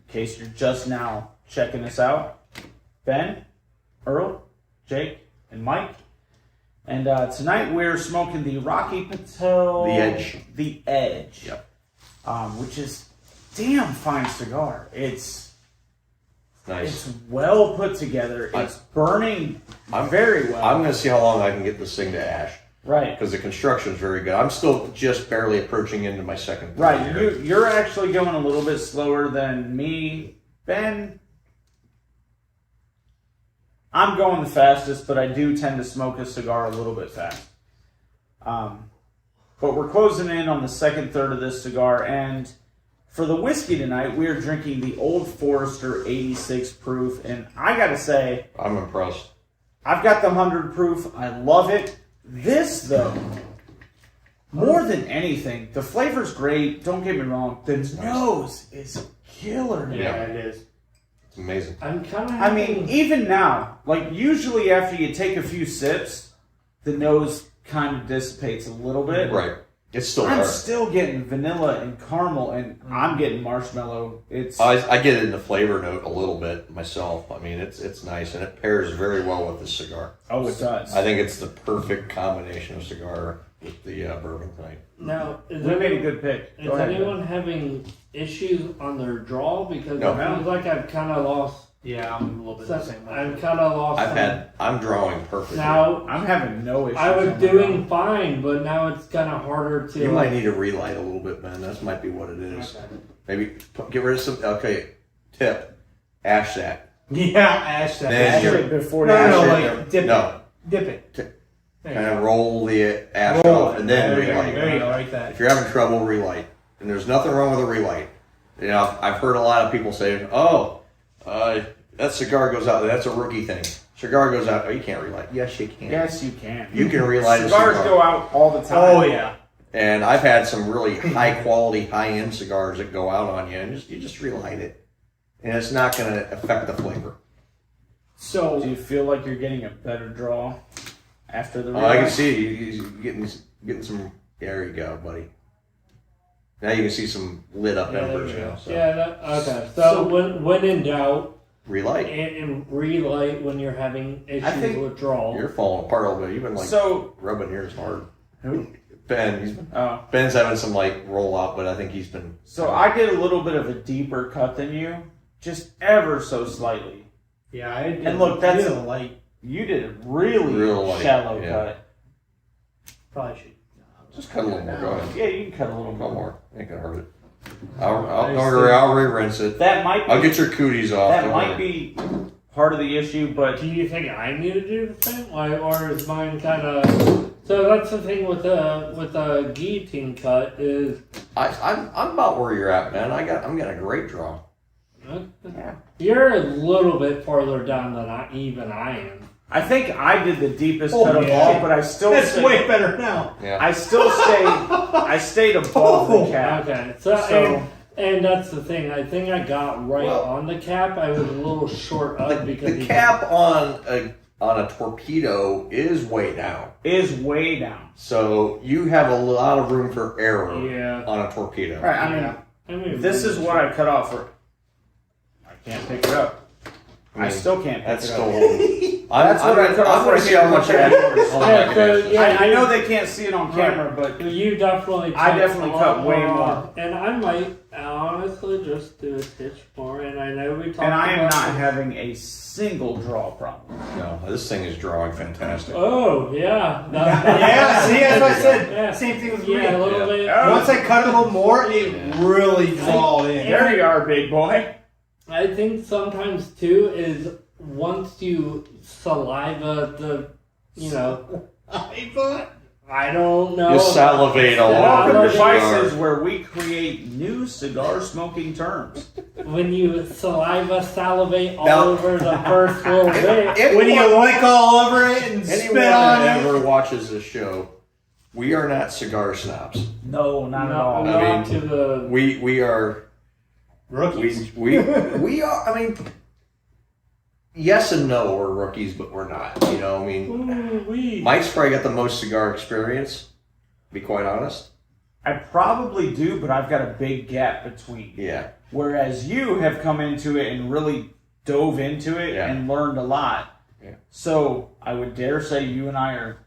[SPEAKER 1] case you're just now checking us out, Ben, Earl, Jake, and Mike. And tonight we're smoking the Rocky Patel
[SPEAKER 2] The Edge.
[SPEAKER 1] The Edge.
[SPEAKER 2] Yep.
[SPEAKER 1] Which is damn fine cigar. It's
[SPEAKER 2] Nice.
[SPEAKER 1] well put together. It's burning very well.
[SPEAKER 2] I'm going to see how long I can get this thing to ash.
[SPEAKER 1] Right.
[SPEAKER 2] Because the construction is very good. I'm still just barely approaching into my second.
[SPEAKER 1] Right.
[SPEAKER 2] year.
[SPEAKER 1] You're actually going a little bit slower than me. Ben, I'm going the fastest, but I do tend to smoke a cigar a little bit fast. But we're closing in on the second third of this cigar, and for the whiskey tonight, we are drinking the Old Forester 86 proof, and I gotta say,
[SPEAKER 2] I'm impressed.
[SPEAKER 1] I've got the 100 proof. I love it. This, though, more than anything, the flavor's great. Don't get me wrong. The nose is killer.
[SPEAKER 2] Yeah.
[SPEAKER 4] It is.
[SPEAKER 2] It's amazing.
[SPEAKER 3] I'm kind of.
[SPEAKER 1] I mean, even now, like usually after you take a few sips, the nose kind of dissipates a little bit.
[SPEAKER 2] Right. It's still
[SPEAKER 1] I'm
[SPEAKER 2] there.
[SPEAKER 1] still getting vanilla and caramel, and I'm getting marshmallow. It's
[SPEAKER 2] I get it in the flavor note a little bit myself. I mean, it's nice, and it pairs very well with the cigar.
[SPEAKER 1] oh, it does.
[SPEAKER 2] I think it's the perfect combination of cigar with the bourbon tonight.
[SPEAKER 3] Now,
[SPEAKER 1] we made a good pick.
[SPEAKER 3] Is
[SPEAKER 1] Go ahead.
[SPEAKER 3] anyone having issues on their draw? Because
[SPEAKER 2] No.
[SPEAKER 3] it feels like I've kind of lost.
[SPEAKER 4] Yeah, I'm a little bit the same way.
[SPEAKER 3] I've kind of lost.
[SPEAKER 2] I'm drawing perfectly.
[SPEAKER 3] Now
[SPEAKER 1] I'm having no issues.
[SPEAKER 3] I was
[SPEAKER 1] on my
[SPEAKER 3] doing
[SPEAKER 1] own.
[SPEAKER 3] fine, but now it's kind of harder to.
[SPEAKER 2] You might need to relight a little bit, man. That might be what it is.
[SPEAKER 4] Okay.
[SPEAKER 2] Maybe get rid of some. Okay, tip. Ash that.
[SPEAKER 4] Yeah, ash that.
[SPEAKER 2] Then
[SPEAKER 1] Ash
[SPEAKER 2] you're-
[SPEAKER 1] it before
[SPEAKER 4] No,
[SPEAKER 1] you
[SPEAKER 4] no,
[SPEAKER 1] ash
[SPEAKER 4] like
[SPEAKER 1] it.
[SPEAKER 4] dip
[SPEAKER 2] No.
[SPEAKER 4] it. Dip it. There you
[SPEAKER 2] Kind
[SPEAKER 4] go.
[SPEAKER 2] of roll the ash
[SPEAKER 4] Roll
[SPEAKER 2] off
[SPEAKER 4] it.
[SPEAKER 2] and then
[SPEAKER 4] There you go.
[SPEAKER 2] relight.
[SPEAKER 4] There you go, like that.
[SPEAKER 2] If you're having trouble, relight. And there's nothing wrong with a relight. You know, I've heard a lot of people say, "Oh, that cigar goes out. That's a rookie thing. Cigar goes out. Oh, you can't relight." Yes, you can.
[SPEAKER 1] Yes, you can.
[SPEAKER 2] You can relight a
[SPEAKER 1] Cigars
[SPEAKER 2] cigar.
[SPEAKER 1] go out all the time.
[SPEAKER 4] Oh yeah.
[SPEAKER 2] And I've had some really high quality, high end cigars that go out on you, and you just relight it, and it's not going to affect the flavor.
[SPEAKER 4] So
[SPEAKER 1] Do you feel like you're getting a better draw after the?
[SPEAKER 2] I can
[SPEAKER 1] relight?
[SPEAKER 2] see you getting some. There you go, buddy. Now you can see some lit up
[SPEAKER 3] Yeah, there
[SPEAKER 2] embers
[SPEAKER 3] we go.
[SPEAKER 2] now. So.
[SPEAKER 3] Yeah. Okay. So,
[SPEAKER 1] So-
[SPEAKER 3] when in doubt,
[SPEAKER 2] Relight.
[SPEAKER 3] and relight when you're having issues
[SPEAKER 1] think
[SPEAKER 3] with draw.
[SPEAKER 2] You're falling apart a little bit. You've been like
[SPEAKER 1] So
[SPEAKER 2] rubbing yours hard.
[SPEAKER 1] who?
[SPEAKER 2] Ben,
[SPEAKER 1] Oh,
[SPEAKER 2] Ben's having some like roll out, but I think he's been.
[SPEAKER 1] so I did a little bit of a deeper cut than you, just ever so slightly.
[SPEAKER 4] yeah, I did.
[SPEAKER 1] And look, that's
[SPEAKER 4] I did
[SPEAKER 1] a-
[SPEAKER 4] a light.
[SPEAKER 1] You did a really
[SPEAKER 2] Real light,
[SPEAKER 1] shallow
[SPEAKER 2] yeah.
[SPEAKER 1] cut.
[SPEAKER 4] Probably should.
[SPEAKER 2] Just cut a little more. Go ahead.
[SPEAKER 1] Yeah, you can cut a little
[SPEAKER 2] No
[SPEAKER 1] more.
[SPEAKER 2] more. Ain't gonna hurt it. Don't worry. I'll re-rinse it.
[SPEAKER 1] That might be,
[SPEAKER 2] I'll get your cooties off.
[SPEAKER 1] that
[SPEAKER 2] don't
[SPEAKER 1] might
[SPEAKER 2] worry.
[SPEAKER 1] be part of the issue, but
[SPEAKER 3] Do you think I need to do the same, or is mine kind of? So that's the thing with a guillotine cut is.
[SPEAKER 2] I'm about where you're at, man. I'm getting a great draw.
[SPEAKER 1] yeah.
[SPEAKER 3] You're a little bit farther down than I am.
[SPEAKER 1] I think I did the deepest
[SPEAKER 4] Oh,
[SPEAKER 1] cut of
[SPEAKER 4] yeah.
[SPEAKER 1] all, but I still
[SPEAKER 4] That's
[SPEAKER 1] stayed,
[SPEAKER 4] way better now.
[SPEAKER 2] Yeah.
[SPEAKER 1] I stayed above the cap.
[SPEAKER 3] Okay,
[SPEAKER 1] So-
[SPEAKER 3] and that's the thing. I think I got right
[SPEAKER 2] Well-
[SPEAKER 3] on the cap. I was a little short up because
[SPEAKER 2] The cap on a torpedo is way down,
[SPEAKER 1] Is way down.
[SPEAKER 2] so you have a lot of room for error
[SPEAKER 3] Yeah.
[SPEAKER 2] on a torpedo.
[SPEAKER 1] Right, I mean,
[SPEAKER 3] Yeah. I mean,
[SPEAKER 1] this is what I cut off for. I can't pick it up. I
[SPEAKER 2] mean,
[SPEAKER 1] still can't pick
[SPEAKER 2] That's
[SPEAKER 1] it
[SPEAKER 2] still.
[SPEAKER 1] up. That's what I cut off
[SPEAKER 2] I'm gonna
[SPEAKER 1] right
[SPEAKER 2] see
[SPEAKER 1] here.
[SPEAKER 2] how much.
[SPEAKER 1] Look at it.
[SPEAKER 2] Hold on, I can
[SPEAKER 3] so,
[SPEAKER 2] ask.
[SPEAKER 3] yeah.
[SPEAKER 1] I know they can't see it on camera, but
[SPEAKER 3] You definitely.
[SPEAKER 1] I definitely
[SPEAKER 3] cut
[SPEAKER 1] cut
[SPEAKER 3] a lot
[SPEAKER 1] way more.
[SPEAKER 3] And I might honestly just do a stitch more. And I know we talked
[SPEAKER 1] and I am
[SPEAKER 3] about
[SPEAKER 1] not having a single draw problem.
[SPEAKER 2] No, this thing is drawing fantastic.
[SPEAKER 3] Oh yeah.
[SPEAKER 4] Yeah, see, as I said,
[SPEAKER 3] Yeah.
[SPEAKER 4] same thing with
[SPEAKER 3] Yeah, a
[SPEAKER 4] me.
[SPEAKER 3] little
[SPEAKER 2] Yeah.
[SPEAKER 3] bit.
[SPEAKER 1] Oh.
[SPEAKER 4] Once I cut it a little more, it really drawed in.
[SPEAKER 1] There you are, big boy.
[SPEAKER 3] I think sometimes too is once you saliva the, I don't know.
[SPEAKER 2] You salivate all
[SPEAKER 3] Yeah,
[SPEAKER 2] over
[SPEAKER 3] I
[SPEAKER 2] the
[SPEAKER 3] love
[SPEAKER 1] Devices
[SPEAKER 2] cigar.
[SPEAKER 1] where we create new cigar smoking terms.
[SPEAKER 3] When you salivate all
[SPEAKER 2] Now-
[SPEAKER 3] over the first little bit.
[SPEAKER 4] When you lick all over it and
[SPEAKER 2] Anyone
[SPEAKER 4] spit on
[SPEAKER 2] that
[SPEAKER 4] it.
[SPEAKER 2] ever watches this show we are not cigar snobs.
[SPEAKER 1] No, not at all.
[SPEAKER 2] I mean,
[SPEAKER 3] to the
[SPEAKER 2] we are
[SPEAKER 4] Rookies.
[SPEAKER 2] we are. I mean, yes and no. We're rookies, but we're not. You know, I mean, Mike's probably got the most cigar experience. To be quite honest.
[SPEAKER 1] I probably do, but I've got a big gap between.
[SPEAKER 2] Yeah.
[SPEAKER 1] Whereas you have come into it and really dove into it and learned a lot.
[SPEAKER 2] Yeah.
[SPEAKER 1] So I would dare say you and I are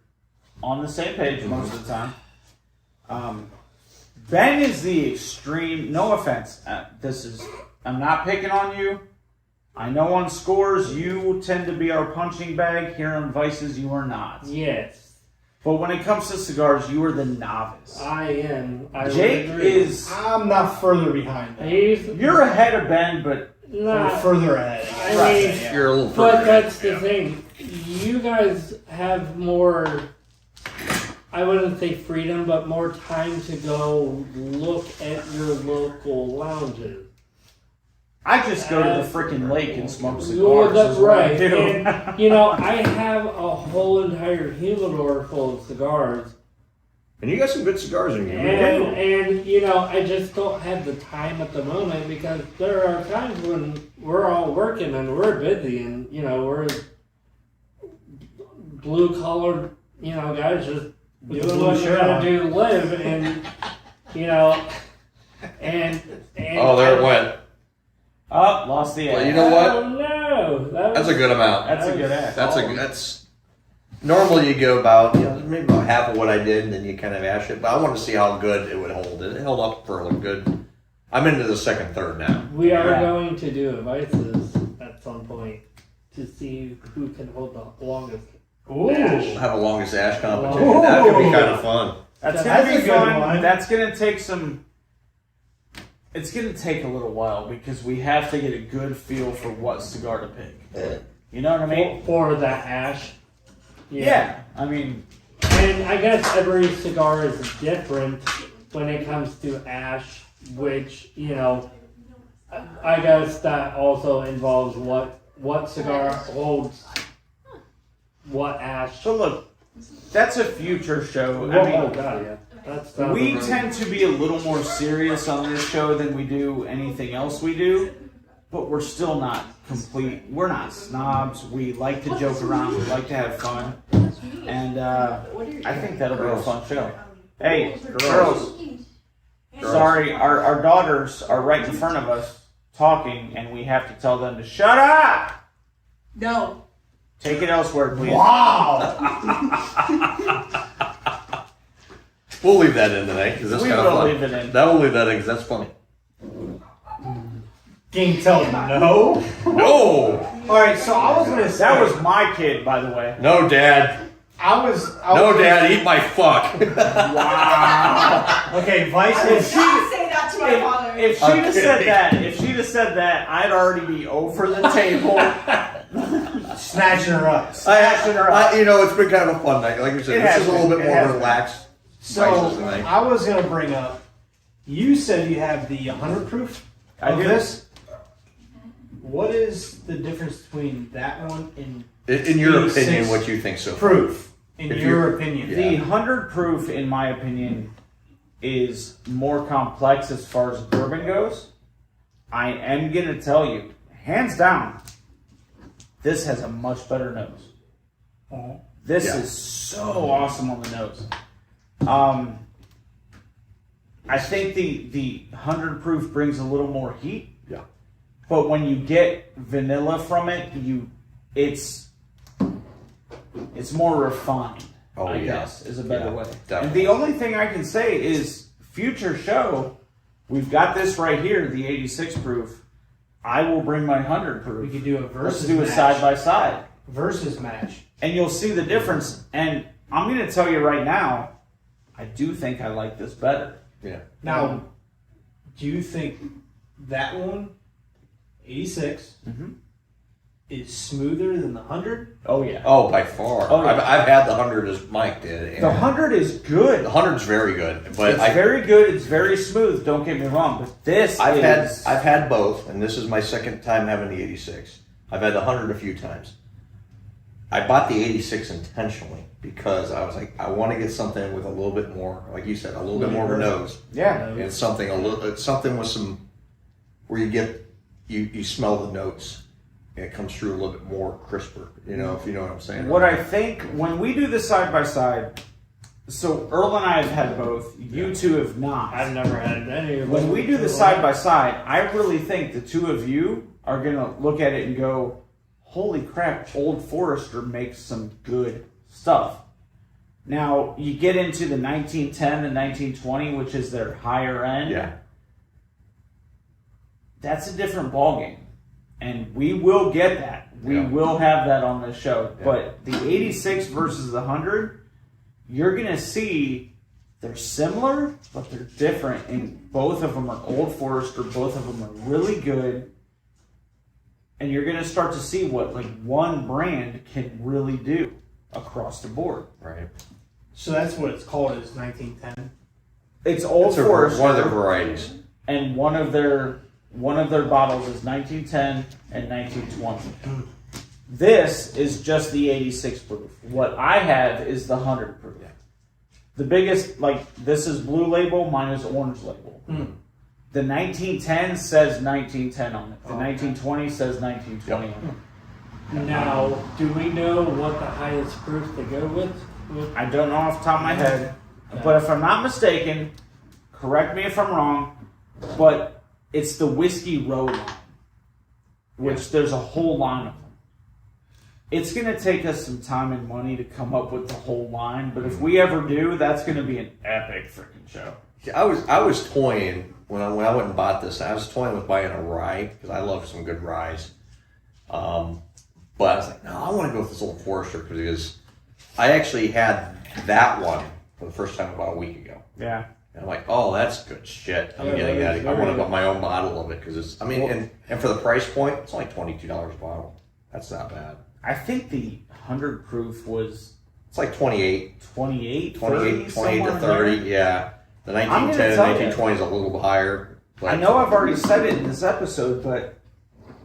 [SPEAKER 1] on the same page most of the time. Ben is the extreme. No offense. I'm not picking on you. I know on scores you tend to be our punching bag. Here on Vices you are not.
[SPEAKER 3] yes.
[SPEAKER 1] But when it comes to cigars, you are the novice.
[SPEAKER 3] I am.
[SPEAKER 1] Jake is.
[SPEAKER 4] I'm not further behind.
[SPEAKER 1] You're ahead of Ben, but
[SPEAKER 4] We're further ahead.
[SPEAKER 3] I mean,
[SPEAKER 2] You're a little.
[SPEAKER 3] but that's the thing. You guys have more. I wouldn't say freedom, but more time to go look at your local lounges.
[SPEAKER 1] I just go to the freaking lake and smoke cigars.
[SPEAKER 3] Well, that's
[SPEAKER 1] is what I
[SPEAKER 3] right.
[SPEAKER 1] do.
[SPEAKER 3] And, you know, I have a whole entire humidor full of cigars.
[SPEAKER 2] And you got some good cigars in you.
[SPEAKER 3] And you know, I just don't have the time at the moment because there are times when we're all working and we're busy and, you know, we're blue-collar, you know, guys just doing what you gotta do to live and, you know, and
[SPEAKER 2] Oh, there it went.
[SPEAKER 1] Oh, lost the
[SPEAKER 2] Well,
[SPEAKER 1] ad.
[SPEAKER 2] you know what?
[SPEAKER 3] Oh, no.
[SPEAKER 2] That's a good amount.
[SPEAKER 1] That's a good ad.
[SPEAKER 2] That's normally you go about maybe about half of what I did, and then you kind of ash it. But I want to see how good it would hold. It held up for a good. I'm into the second third now.
[SPEAKER 3] We are going to do advices at some point to see who can hold the longest.
[SPEAKER 4] Ooh.
[SPEAKER 3] Ash.
[SPEAKER 2] Have a longest ash competition.
[SPEAKER 3] Ooh.
[SPEAKER 2] That could be kind of fun.
[SPEAKER 1] That's
[SPEAKER 4] That's
[SPEAKER 1] gonna
[SPEAKER 4] a
[SPEAKER 1] be
[SPEAKER 4] good
[SPEAKER 1] fun.
[SPEAKER 4] one.
[SPEAKER 1] That's gonna take some. It's gonna take a little while because we have to get a good feel for what cigar to pick. You know what I mean?
[SPEAKER 3] For the ash.
[SPEAKER 1] Yeah. I mean,
[SPEAKER 3] And I guess every cigar is different when it comes to ash, which, you know, I guess that also involves what cigar holds what ash.
[SPEAKER 1] so look, that's a future show.
[SPEAKER 3] Oh,
[SPEAKER 1] I mean,
[SPEAKER 3] God, yeah. That's
[SPEAKER 1] we tend to be a little more serious on this show than we do anything else we do, but we're still not complete. We're not snobs. We like to joke around. We like to have fun. And I think that'll be a fun show. Hey, girls. Sorry, our daughters are right in front of us talking, and we have to tell them to shut up!
[SPEAKER 6] No.
[SPEAKER 1] Take it elsewhere, please.
[SPEAKER 4] Wow!
[SPEAKER 2] We'll leave that in tonight because that's
[SPEAKER 1] We
[SPEAKER 2] kind of
[SPEAKER 1] will
[SPEAKER 2] fun.
[SPEAKER 1] leave it in.
[SPEAKER 2] That will leave that in because that's funny.
[SPEAKER 4] Can you tell them no?
[SPEAKER 2] No,
[SPEAKER 4] Alright, so I was gonna say.
[SPEAKER 1] That was my kid, by the way.
[SPEAKER 2] no, Dad.
[SPEAKER 4] I was
[SPEAKER 2] No, Dad. Eat my fuck.
[SPEAKER 1] Wow.
[SPEAKER 4] Okay,
[SPEAKER 6] I would
[SPEAKER 4] Vices.
[SPEAKER 6] not say that to my father.
[SPEAKER 1] If she'd have said that, I'd already be over the table,
[SPEAKER 4] Snatching her up.
[SPEAKER 1] snatching her up.
[SPEAKER 2] You know, it's been kind of a fun night. Like you said,
[SPEAKER 1] It
[SPEAKER 2] this
[SPEAKER 1] has
[SPEAKER 2] is a little
[SPEAKER 1] been.
[SPEAKER 2] bit
[SPEAKER 1] It
[SPEAKER 2] more
[SPEAKER 1] has been.
[SPEAKER 2] relaxed.
[SPEAKER 4] So,
[SPEAKER 2] Vices tonight.
[SPEAKER 4] I was going to bring up, you said you have the 100 proof
[SPEAKER 1] I
[SPEAKER 4] of
[SPEAKER 1] do.
[SPEAKER 4] this. What is the difference between that one and
[SPEAKER 2] In your
[SPEAKER 4] 86
[SPEAKER 2] opinion, what you think so far?
[SPEAKER 4] proof? In
[SPEAKER 2] If
[SPEAKER 4] your
[SPEAKER 2] you're-
[SPEAKER 4] opinion.
[SPEAKER 1] The 100 proof, in my opinion, is more complex as far as bourbon goes. I am going to tell you, hands down, this has a much better nose. This
[SPEAKER 2] Yeah.
[SPEAKER 1] is so awesome on the nose. I think the 100 proof brings a little more heat.
[SPEAKER 2] Yeah.
[SPEAKER 1] But when you get vanilla from it, it's more refined.
[SPEAKER 2] Oh,
[SPEAKER 1] I
[SPEAKER 2] yeah.
[SPEAKER 1] guess is a better
[SPEAKER 2] Yeah,
[SPEAKER 1] way.
[SPEAKER 2] definitely.
[SPEAKER 1] And the only thing I can say is future show. We've got this right here, the 86 proof. I will bring my 100
[SPEAKER 4] We
[SPEAKER 1] proof.
[SPEAKER 4] could do a
[SPEAKER 1] Let's
[SPEAKER 4] versus
[SPEAKER 1] do a
[SPEAKER 4] match.
[SPEAKER 1] side by side,
[SPEAKER 4] Versus match.
[SPEAKER 1] and you'll see the difference. And I'm going to tell you right now, I do think I like this better.
[SPEAKER 2] Yeah.
[SPEAKER 4] Now, do you think that one, 86, is smoother than the 100?
[SPEAKER 1] Oh yeah.
[SPEAKER 2] Oh, by far.
[SPEAKER 1] Oh, yeah.
[SPEAKER 2] I've had the 100 as Mike did. And
[SPEAKER 1] The 100 is good.
[SPEAKER 2] the 100's very good, but
[SPEAKER 1] It's very good. It's very smooth. Don't get me wrong, but this
[SPEAKER 2] I've
[SPEAKER 1] is.
[SPEAKER 2] had both, and this is my second time having the 86. I've had the 100 a few times. I bought the 86 intentionally because I was like, I want to get something with a little bit more, like you said, a little bit more of a nose.
[SPEAKER 1] Yeah.
[SPEAKER 2] And something with some, where you smell the notes. And it comes through a little bit more crisper, if you know what I'm saying.
[SPEAKER 1] What I think, when we do the side-by-side, so Earl and I have had both, you two have not.
[SPEAKER 3] I've never had any of them.
[SPEAKER 1] When we do the side-by-side, I really think the two of you are going to look at it and go, holy crap, Old Forester makes some good stuff. Now, you get into the 1910 and 1920, which is their higher end.
[SPEAKER 2] Yeah.
[SPEAKER 1] That's a different ballgame. And we will get that. We will have that on this show. Yeah. But the 86 versus the 100, you're going to see they're similar, but they're different. And both of them are Old Forester. Both of them are really good. And you're going to start to see what one brand can really do across the board.
[SPEAKER 2] Right.
[SPEAKER 4] So that's what it's called, is 1910.
[SPEAKER 1] It's Old Forester.
[SPEAKER 2] One of their varieties.
[SPEAKER 1] And one of their bottles is 1910 and 1920. This is just the 86 proof. What I have is the 100 proof. The biggest, this is blue label, mine is orange label. The 1910 says 1910 on it. The 1920 says 1920 on it.
[SPEAKER 3] Now, do we know what the highest proof to go with?
[SPEAKER 1] I don't know off the top of my head. But if I'm not mistaken, correct me if I'm wrong, but it's the Whiskey Row line, which there's a whole line of them. It's going to take us some time and money to come up with the whole line, but if we ever do, that's going to be an epic freaking show.
[SPEAKER 2] I was toying when I went and bought this. I was toying with buying a rye because I love some good ryes. But I was like, no, I want to go with this Old Forester because I actually had that one for the first time about a week ago.
[SPEAKER 1] Yeah.
[SPEAKER 2] And I'm like, oh, that's good shit. I'm getting that. I want to buy my own bottle of it because it's. I mean, and for the price point, it's only $22 a bottle. That's not bad.
[SPEAKER 1] I think the 100 proof was.
[SPEAKER 2] It's like 28.
[SPEAKER 1] 28,
[SPEAKER 2] 28,
[SPEAKER 1] 30,
[SPEAKER 2] 20 to 30, yeah. The 1910 and 1920 is a little higher.
[SPEAKER 1] I know I've already said it in this episode, but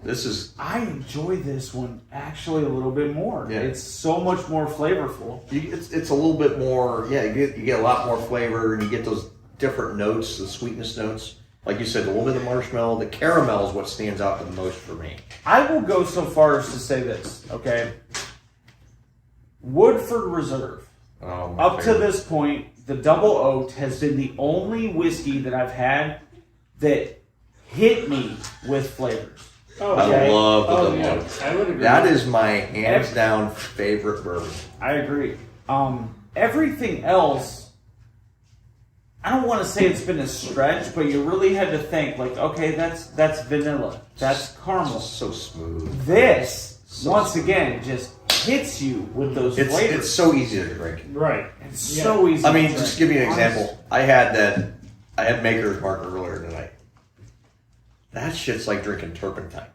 [SPEAKER 2] this is.
[SPEAKER 1] I enjoy this one actually a little bit more.
[SPEAKER 2] Yeah.
[SPEAKER 1] It's so much more flavorful.
[SPEAKER 2] It's a little bit more. Yeah, you get a lot more flavor, and you get those different notes, the sweetness notes. Like you said, a little bit of marshmallow. The caramel is what stands out the most for me.
[SPEAKER 1] I will go so far as to say this, okay? Woodford Reserve. Up to this point, the Double Oaked has been the only whiskey that I've had that hit me with flavors.
[SPEAKER 2] I love the Double Oaked.
[SPEAKER 3] I would agree.
[SPEAKER 2] That is my hands down favorite bourbon.
[SPEAKER 1] I agree. Everything else, I don't want to say it's been a stretch, but you really had to think okay, that's vanilla, that's caramel,
[SPEAKER 2] so smooth.
[SPEAKER 1] This once again just hits you with those flavors.
[SPEAKER 2] It's so easy to drink.
[SPEAKER 3] Right.
[SPEAKER 1] It's so easy.
[SPEAKER 2] I mean,
[SPEAKER 1] to drink.
[SPEAKER 2] just give you an example. I had Maker's Mark earlier tonight. That shit's like drinking turpentine.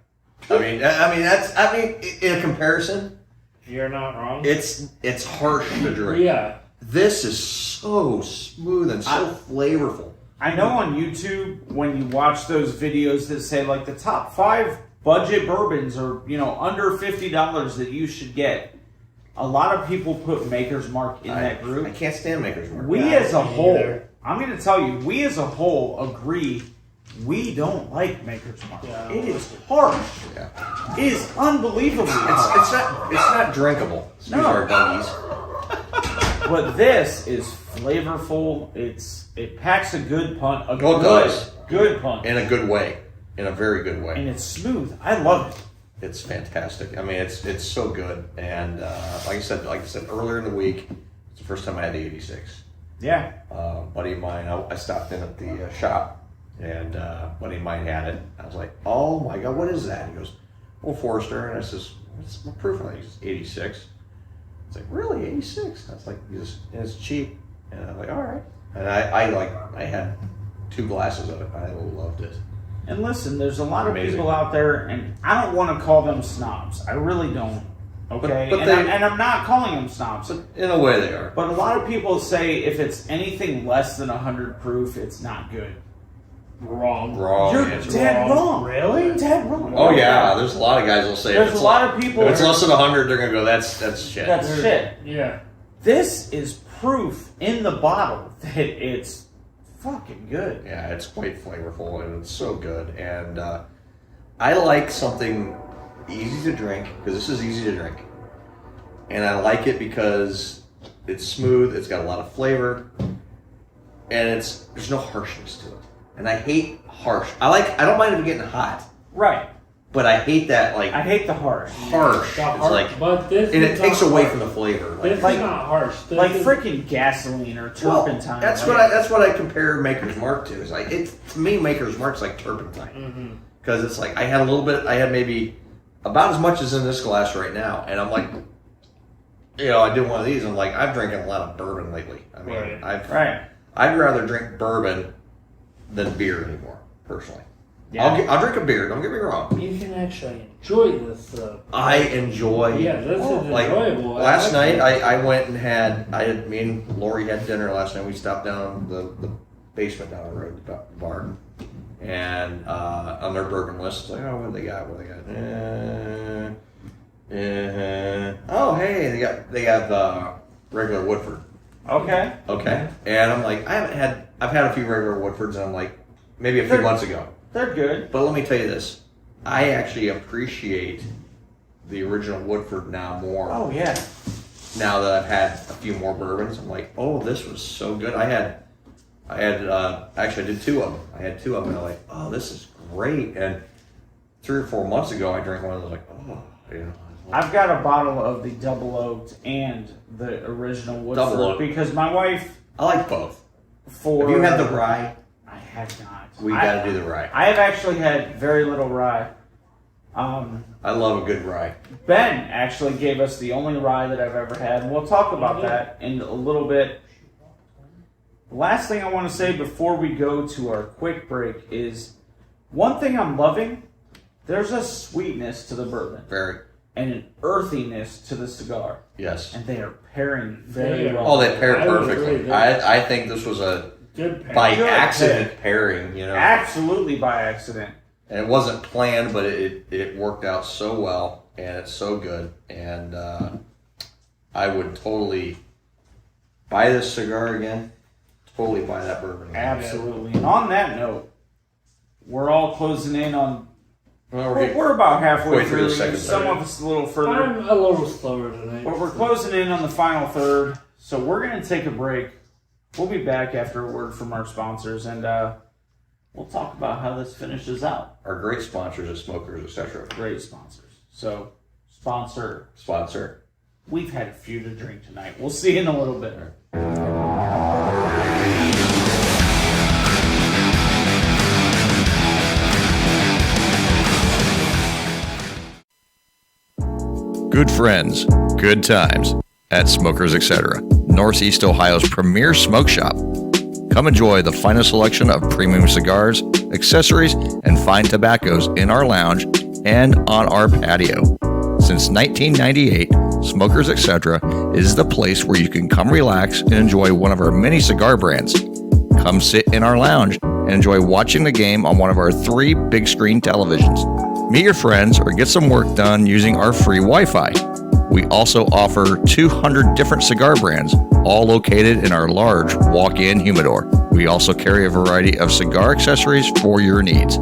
[SPEAKER 2] I mean, in comparison,
[SPEAKER 3] you're not wrong.
[SPEAKER 2] It's harsh to drink.
[SPEAKER 3] Yeah.
[SPEAKER 2] This is so smooth and so flavorful.
[SPEAKER 1] I know on YouTube when you watch those videos that say the top 5 budget bourbons or under $50 that you should get, a lot of people put Maker's Mark in that group.
[SPEAKER 2] I can't stand Maker's Mark.
[SPEAKER 1] We as a whole, I'm going to tell you, we as a whole agree we don't like Maker's Mark.
[SPEAKER 3] Yeah.
[SPEAKER 1] It is harsh.
[SPEAKER 2] Yeah.
[SPEAKER 1] It is unbelievably harsh.
[SPEAKER 2] It's not drinkable.
[SPEAKER 1] No.
[SPEAKER 2] Our doggies.
[SPEAKER 1] But this is flavorful. It packs a good punch. Good punch.
[SPEAKER 2] In a good way. In a very good way.
[SPEAKER 1] And it's smooth. I love it.
[SPEAKER 2] It's fantastic. I mean, it's so good. And like I said earlier in the week, it's the first time I had the 86.
[SPEAKER 1] Yeah.
[SPEAKER 2] Buddy of mine, I stopped in at the shop, and buddy of mine had it. I was like, oh my God, what is that? He goes, Old Forester. And I says, what's the proof on it? He says, 86. It's like, really, 86? I was like, it's cheap. And I'm like, all right. And I had 2 glasses of it. I loved it.
[SPEAKER 1] And listen, there's a lot of people out there, and I don't want to call them snobs. I really don't. Okay?
[SPEAKER 2] But
[SPEAKER 1] I'm not calling them snobs.
[SPEAKER 2] In a way they are.
[SPEAKER 1] But a lot of people say if it's anything less than 100 proof, it's not good.
[SPEAKER 3] Wrong.
[SPEAKER 1] You're
[SPEAKER 2] man.
[SPEAKER 1] dead wrong.
[SPEAKER 4] Really?
[SPEAKER 1] Dead wrong.
[SPEAKER 2] Oh yeah, there's a lot of guys will say
[SPEAKER 1] There's
[SPEAKER 2] if it's
[SPEAKER 1] a lot of people.
[SPEAKER 2] If it's less than 100, they're gonna go. That's shit.
[SPEAKER 1] That's shit.
[SPEAKER 3] Yeah.
[SPEAKER 1] This is proof in the bottle that it's fucking good.
[SPEAKER 2] Yeah, it's quite flavorful and it's so good. And I like something easy to drink because this is easy to drink, and I like it because it's smooth. It's got a lot of flavor, and there's no harshness to it. And I hate harsh. I don't mind it getting hot,
[SPEAKER 1] Right.
[SPEAKER 2] but I hate that
[SPEAKER 1] I hate the harsh.
[SPEAKER 2] harsh.
[SPEAKER 3] The
[SPEAKER 2] It's
[SPEAKER 3] harsh,
[SPEAKER 2] like,
[SPEAKER 3] but this
[SPEAKER 2] and
[SPEAKER 3] is
[SPEAKER 2] it takes
[SPEAKER 3] not
[SPEAKER 2] away
[SPEAKER 3] harsh.
[SPEAKER 2] from the flavor.
[SPEAKER 3] This
[SPEAKER 1] like-
[SPEAKER 3] is not harsh. This
[SPEAKER 1] Like
[SPEAKER 3] is,
[SPEAKER 1] freaking gasoline or
[SPEAKER 2] Well,
[SPEAKER 1] turpentine.
[SPEAKER 2] that's what I compare Maker's Mark to. It's like to me, Maker's Mark's like turpentine because it's like I had maybe about as much as in this glass right now, and I'm like, I did one of these. I'm like, I've drinking a lot of bourbon lately. I mean,
[SPEAKER 3] Right.
[SPEAKER 2] I'd rather drink bourbon than beer anymore, personally.
[SPEAKER 1] Yeah.
[SPEAKER 2] I'll drink a beer. Don't get me wrong.
[SPEAKER 3] You can actually enjoy this.
[SPEAKER 2] I enjoy.
[SPEAKER 3] Yeah, this is
[SPEAKER 2] like
[SPEAKER 3] enjoyable.
[SPEAKER 2] last night. I went and me and Lori had dinner last night. We stopped down the basement down the road, the bar, and on their bourbon list, it's like, oh, what do they got? Oh, hey, they have regular Woodford.
[SPEAKER 1] Okay.
[SPEAKER 2] Okay, and I'm like, I've had a few regular Woodfords, and I'm like, maybe a few months ago.
[SPEAKER 1] They're good.
[SPEAKER 2] But let me tell you this, I actually appreciate the original Woodford now more.
[SPEAKER 1] Oh yeah.
[SPEAKER 2] Now that I've had a few more bourbons, I'm like, oh, this was so good. I actually did two of them. I had two of them, and I'm like, oh, this is great. And 3 or 4 months ago, I drank one of those, like, oh,
[SPEAKER 1] I've got a bottle of the double oaked and the original Woodford
[SPEAKER 2] Double oaked.
[SPEAKER 1] because my wife.
[SPEAKER 2] I like both.
[SPEAKER 1] For
[SPEAKER 2] Have you had the rye?
[SPEAKER 1] I have not.
[SPEAKER 2] We got to do the rye.
[SPEAKER 1] I have actually had very little rye.
[SPEAKER 2] I love a good rye.
[SPEAKER 1] Ben actually gave us the only rye that I've ever had, and we'll talk about that in a little bit. The last thing I want to say before we go to our quick break is one thing I'm loving. There's a sweetness to the bourbon.
[SPEAKER 2] Very.
[SPEAKER 1] And an earthiness to the cigar.
[SPEAKER 2] Yes.
[SPEAKER 1] And they are pairing very well.
[SPEAKER 2] Oh, they paired
[SPEAKER 3] I would
[SPEAKER 2] perfectly.
[SPEAKER 3] agree.
[SPEAKER 2] I think this was a
[SPEAKER 3] Good pair.
[SPEAKER 2] by
[SPEAKER 1] Good
[SPEAKER 2] accident pairing,
[SPEAKER 1] Absolutely by accident.
[SPEAKER 2] And it wasn't planned, but it worked out so well, and it's so good. And I would totally buy this cigar again. Totally buy that bourbon again.
[SPEAKER 1] Absolutely. And on that note, we're all closing in on.
[SPEAKER 2] Well,
[SPEAKER 1] We're about halfway
[SPEAKER 2] through the
[SPEAKER 1] through.
[SPEAKER 2] second
[SPEAKER 1] Some
[SPEAKER 2] third.
[SPEAKER 1] of us a little further.
[SPEAKER 3] I'm a little slower tonight.
[SPEAKER 1] But we're closing in on the final third, so we're going to take a break. We'll be back after a word from our sponsors, and we'll talk about how this finishes out.
[SPEAKER 2] Our great sponsors at Smokers, etc.
[SPEAKER 1] Great sponsors. So, sponsor. We've had a few to drink tonight. We'll see you in a little bit.
[SPEAKER 5] Good friends, good times at Smokers Etc., Northeast Ohio's premier smoke shop. Come enjoy the finest selection of premium cigars, accessories, and fine tobaccos in our lounge and on our patio. Since 1998, Smokers Etc. is the place where you can come relax and enjoy one of our many cigar brands. Come sit in our lounge and enjoy watching the game on one of our 3 big screen televisions. Meet your friends or get some work done using our free Wi-Fi. We also offer 200 different cigar brands, all located in our large walk-in humidor. We also carry a variety of cigar accessories for your needs.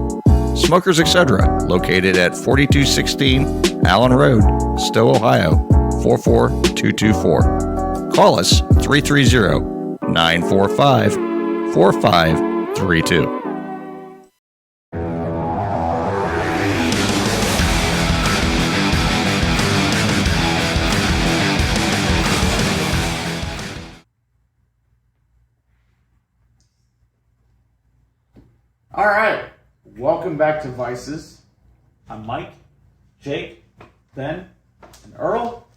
[SPEAKER 5] Smokers Etc., located at 4216 Allen Road, Stowe, Ohio, 44224. Call us 330-945-4532.
[SPEAKER 1] All right. Welcome back to Vices. I'm Mike, Jake, Ben, and Earl.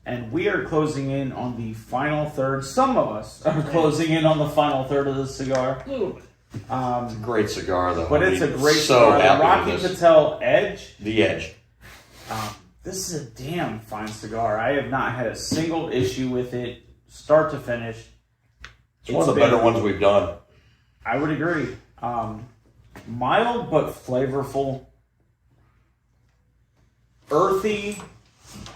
[SPEAKER 1] And we are closing in on the final third. Some of us are closing in on the final third of the cigar.
[SPEAKER 2] Great cigar, though.
[SPEAKER 1] But it's a great
[SPEAKER 2] so
[SPEAKER 1] cigar. The
[SPEAKER 2] happy
[SPEAKER 1] Rocky
[SPEAKER 2] with this.
[SPEAKER 1] Patel Edge.
[SPEAKER 2] The Edge.
[SPEAKER 1] This is a damn fine cigar. I have not had a single issue with it, start to finish.
[SPEAKER 2] It's one of the better ones we've done.
[SPEAKER 1] I would agree. mild but flavorful, earthy,